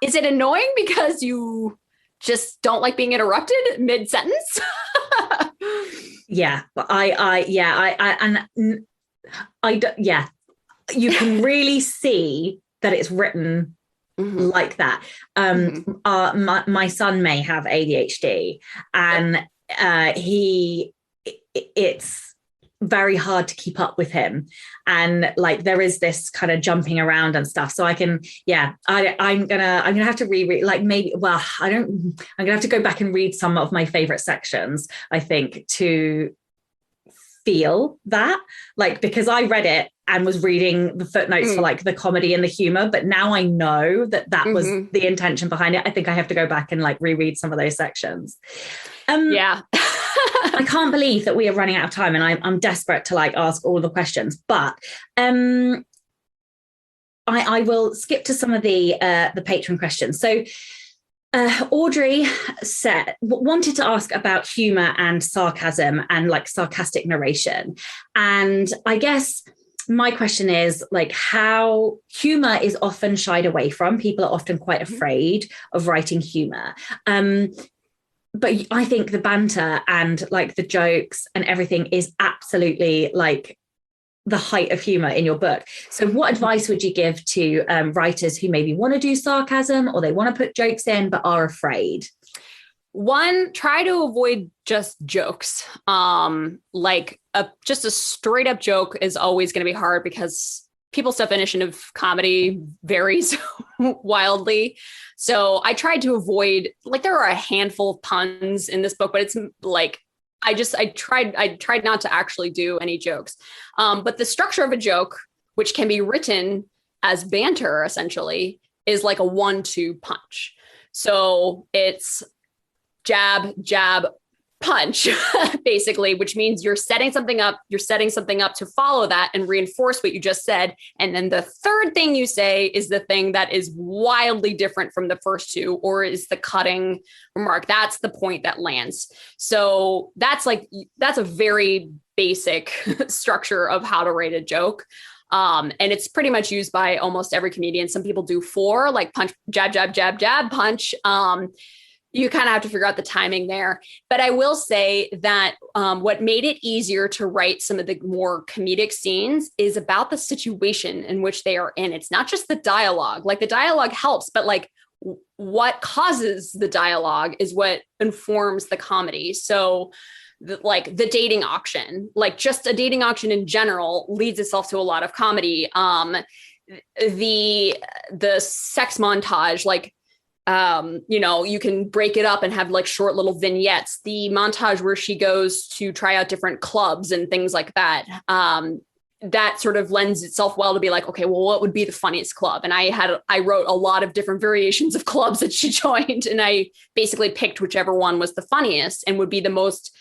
is it annoying because you just don't like being interrupted mid-sentence? Yeah, but you can really see that it's written like that. My son may have ADHD, and it's very hard to keep up with him, and like there is this kind of jumping around and stuff. So I'm gonna have to reread, like maybe, I'm gonna have to go back and read some of my favorite sections, I think, to feel that, like, because I read it and was reading the footnotes for like the comedy and the humor, but now I know that was the intention behind it. I think I have to go back and like reread some of those sections. I can't believe that we are running out of time, and I'm desperate to like ask all the questions, but I will skip to some of the patron questions. So Audrey wanted to ask about humor and sarcasm and like sarcastic narration. And I guess my question is like how humor is often shied away from. People are often quite afraid of writing humor. But I think the banter and like the jokes and everything is absolutely like the height of humor in your book. So what advice would you give to writers who maybe want to do sarcasm or they want to put jokes in but are afraid? One, try to avoid just jokes. Just a straight up joke is always going to be hard because people's definition of comedy varies wildly. So I tried to avoid, like, there are a handful of puns in this book, but it's like, I tried not to actually do any jokes. But the structure of a joke, which can be written as banter, essentially, is like a 1-2 punch. So it's jab, jab, punch, basically, which means you're setting something up to follow that and reinforce what you just said. And then the third thing you say is the thing that is wildly different from the first two, or is the cutting remark. That's the point that lands. So that's a very basic structure of how to write a joke. And it's pretty much used by almost every comedian. Some people do 4, like punch, jab, jab, jab, jab, punch. You kind of have to figure out the timing there. But I will say that what made it easier to write some of the more comedic scenes is about the situation in which they are in. It's not just the dialogue. Like, the dialogue helps, but like what causes the dialogue is what informs the comedy. So the dating auction, like just a dating auction in general, leads itself to a lot of comedy. The sex montage, like, you can break it up and have like short little vignettes. The montage where she goes to try out different clubs and things like that, that sort of lends itself well to be like, okay, well, what would be the funniest club? And I wrote a lot of different variations of clubs that she joined, and I basically picked whichever one was the funniest and would be the most.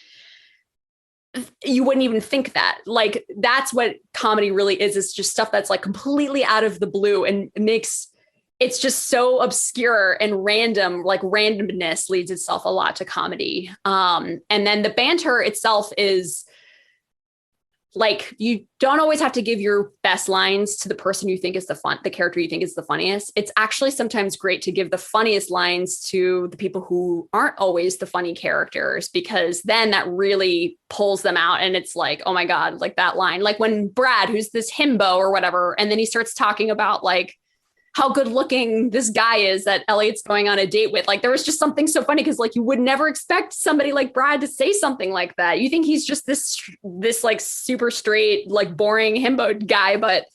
You wouldn't even think that. Like, that's what comedy really is. It's just stuff that's like completely out of the blue and it's just so obscure and random. Like, randomness leads itself a lot to comedy. And then the banter itself is like, you don't always have to give your best lines to the person you think is the character you think is the funniest. It's actually sometimes great to give the funniest lines to the people who aren't always the funny characters, because then that really pulls them out. And it's like, oh my God, like that line, like when Brad, who's this himbo or whatever, and then he starts talking about like how good looking this guy is that Elliot's going on a date with. Like, there was just something so funny because like you would never expect somebody like Brad to say something like that. You think he's just this like super straight, like boring himbo guy, but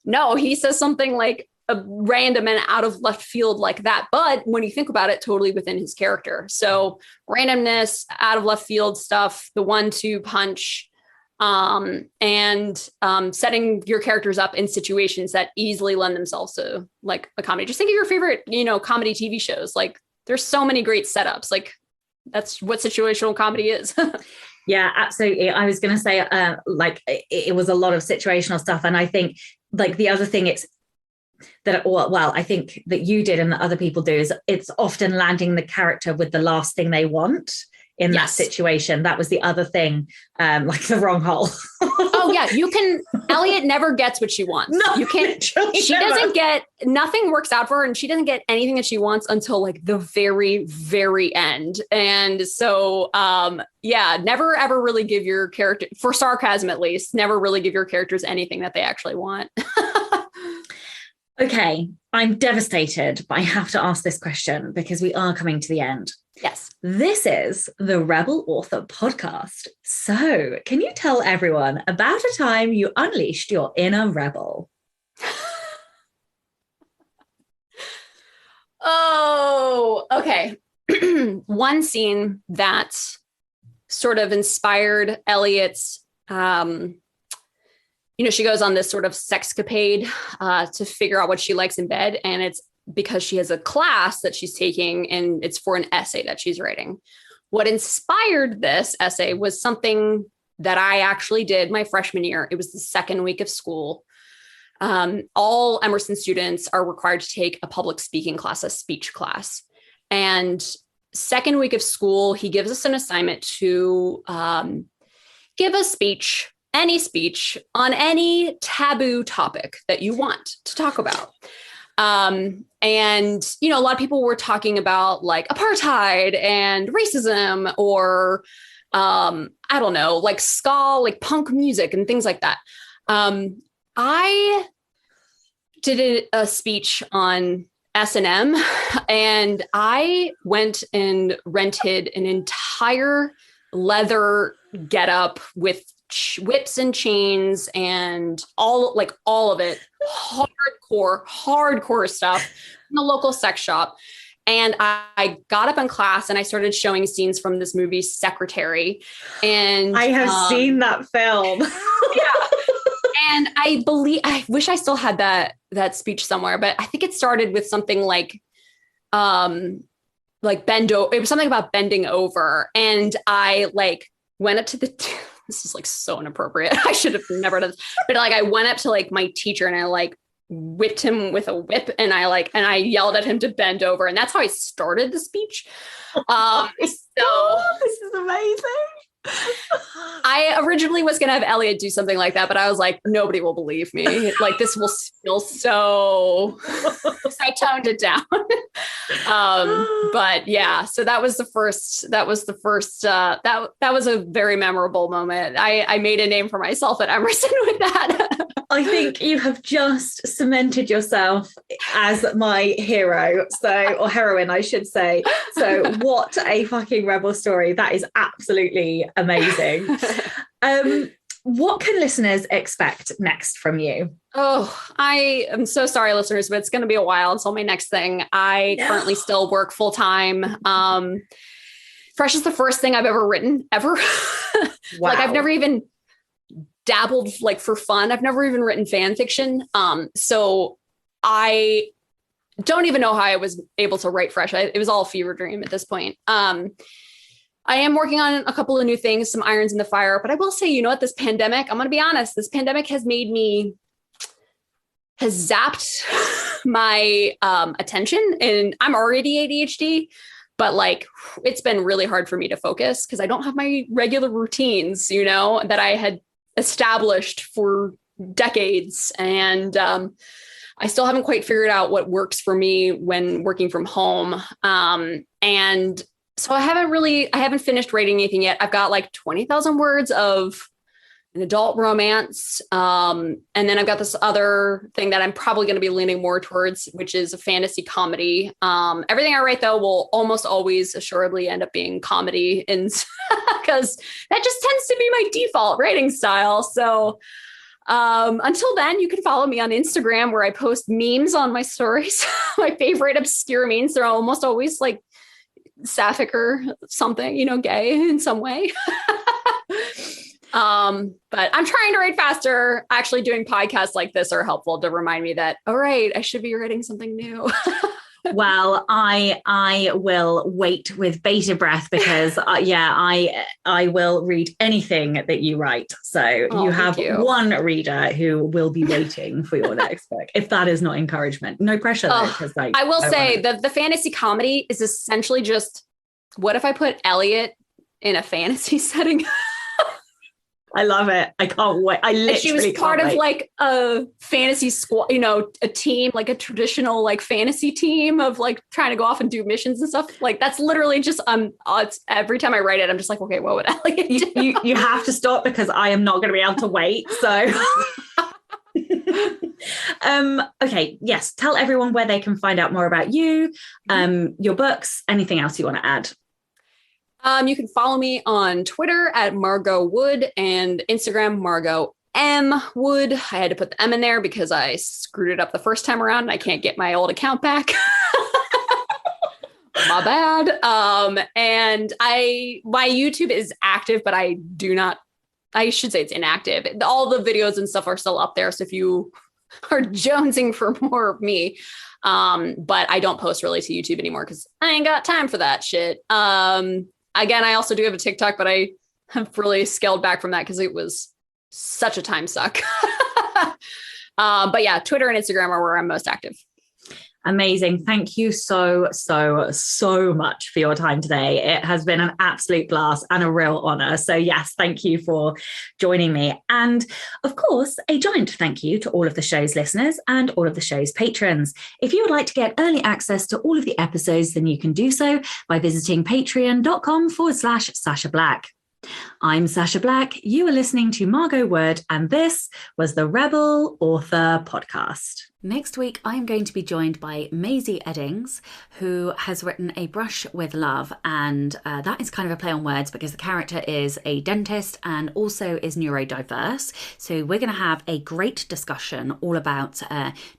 no, he says something like a random and out of left field like that. But when you think about it, totally within his character. So randomness, out of left field stuff, the 1-2 punch, and setting your characters up in situations that easily lend themselves to like a comedy. Just think of your favorite, comedy TV shows. Like, there's so many great setups. Like, that's what situational comedy is. Yeah, absolutely. I was going to say, it was a lot of situational stuff. And I think like the other thing I think that you did and that other people do is it's often landing the character with the last thing they want in that situation. That was the other thing, like the wrong hole. Oh yeah, Elliot never gets what she wants. No, you can't. She doesn't get. Nothing works out for her, and she doesn't get anything that she wants until like the very, very end. And so, never ever really give your character, for sarcasm at least, never really give your characters anything that they actually want. Okay, I'm devastated, but I have to ask this question because we are coming to the end. Yes. This is the Rebel Author Podcast. So, can you tell everyone about a time you unleashed your inner rebel? Oh, okay. One scene that sort of inspired Elliot's, she goes on this sort of sexcapade to figure out what she likes in bed. And it's because she has a class that she's taking, and it's for an essay that she's writing. What inspired this essay was something that I actually did my freshman year. It was the second week of school. All Emerson students are required to take a public speaking class, a speech class. And second week of school, he gives us an assignment to give a speech any speech on any taboo topic that you want to talk about. And, you know, a lot of people were talking about like apartheid and racism or, I don't know, like ska, like punk music and things like that. I did a speech on S&M and I went and rented an entire leather getup with whips and chains and all of it, hardcore stuff in the local sex shop. And I got up in class and I started showing scenes from this movie Secretary. And I have seen that film. Yeah. And I wish I still had that speech somewhere, but I think it started with something like bend over. It was something about bending over. And I like went up to this is like so inappropriate. I should have never done this. But like I went up to like my teacher and I like whipped him with a whip and I yelled at him to bend over. And that's how I started the speech. So this is amazing. I originally was going to have Elliot do something like that, but I was like, nobody will believe me. Like this will feel so I toned it down. But yeah, so that was a very memorable moment. I made a name for myself at Emerson with that. I think you have just cemented yourself as my hero, or heroine, I should say. So what a fucking rebel story. That is absolutely amazing. What can listeners expect next from you? Oh, I am so sorry, listeners, but it's going to be a while until my next thing. I currently still work full time. Fresh is the first thing I've ever written, ever. Wow. Like I've never even dabbled like for fun. I've never even written fan fiction. So I don't even know how I was able to write Fresh. It was all a fever dream at this point. I am working on a couple of new things, some irons in the fire, but I will say, you know what, this pandemic, I'm going to be honest, this pandemic has zapped my attention, and I'm already ADHD, but like, it's been really hard for me to focus because I don't have my regular routines, you know, that I had established for decades. And I still haven't quite figured out what works for me when working from home. And so I haven't finished writing anything yet. I've got like 20,000 words of an adult romance. And then I've got this other thing that I'm probably going to be leaning more towards, which is a fantasy comedy. Everything I write, though, will almost always assuredly end up being comedy, and because that just tends to be my default writing style. So until then, you can follow me on Instagram, where I post memes on my stories, my favorite obscure memes. They're almost always like sapphic or something, you know, gay in some way. But I'm trying to write faster. Actually, doing podcasts like this are helpful to remind me that, all right, I should be writing something new. Well, I will wait with bated breath because I will read anything that you write. So you have one reader who will be waiting for your next book. If that is not encouragement, no pressure though. Because like, I will say the fantasy comedy is essentially just, what if I put Elliot in a fantasy setting? I love it. I can't wait. She was part of like a fantasy squad, you know, a team, like a traditional like fantasy team of like trying to go off and do missions and stuff. Like that's literally just it's, every time I write it, I'm just like, okay, what would Elliot do? You have to stop because I am not going to be able to wait. So okay, yes. Tell everyone where they can find out more about you, your books, anything else you want to add. You can follow me on Twitter at Margot Wood and Instagram, Margot M Wood. I had to put the M in there because I screwed it up the first time around and I can't get my old account back. My bad. And my YouTube is active, but I should say it's inactive. All the videos and stuff are still up there. So if you are jonesing for more of me, but I don't post really to YouTube anymore because I ain't got time for that shit. Again, I also do have a TikTok, but I have really scaled back from that because it was such a time suck. But yeah, Twitter and Instagram are where I'm most active. Amazing. Thank you so much for your time today. It has been an absolute blast and a real honor. So yes, thank you for joining me. And of course, a giant thank you to all of the show's listeners and all of the show's patrons. If you would like to get early access to all of the episodes, then you can do so by visiting patreon.com/Sasha Black. I'm Sasha Black. You are listening to Margot Wood, and this was the Rebel Author Podcast. Next week, I am going to be joined by Maisie Eddings, who has written A Brush with Love, and that is kind of a play on words because the character is a dentist and also is neurodiverse. So we're going to have a great discussion all about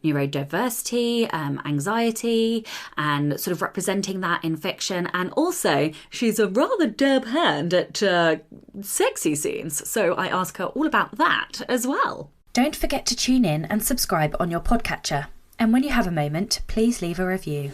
neurodiversity, anxiety, and sort of representing that in fiction. And also, she's a rather derb hand at sexy scenes, so I ask her all about that as well. Don't forget to tune in and subscribe on your podcatcher. And when you have a moment, please leave a review.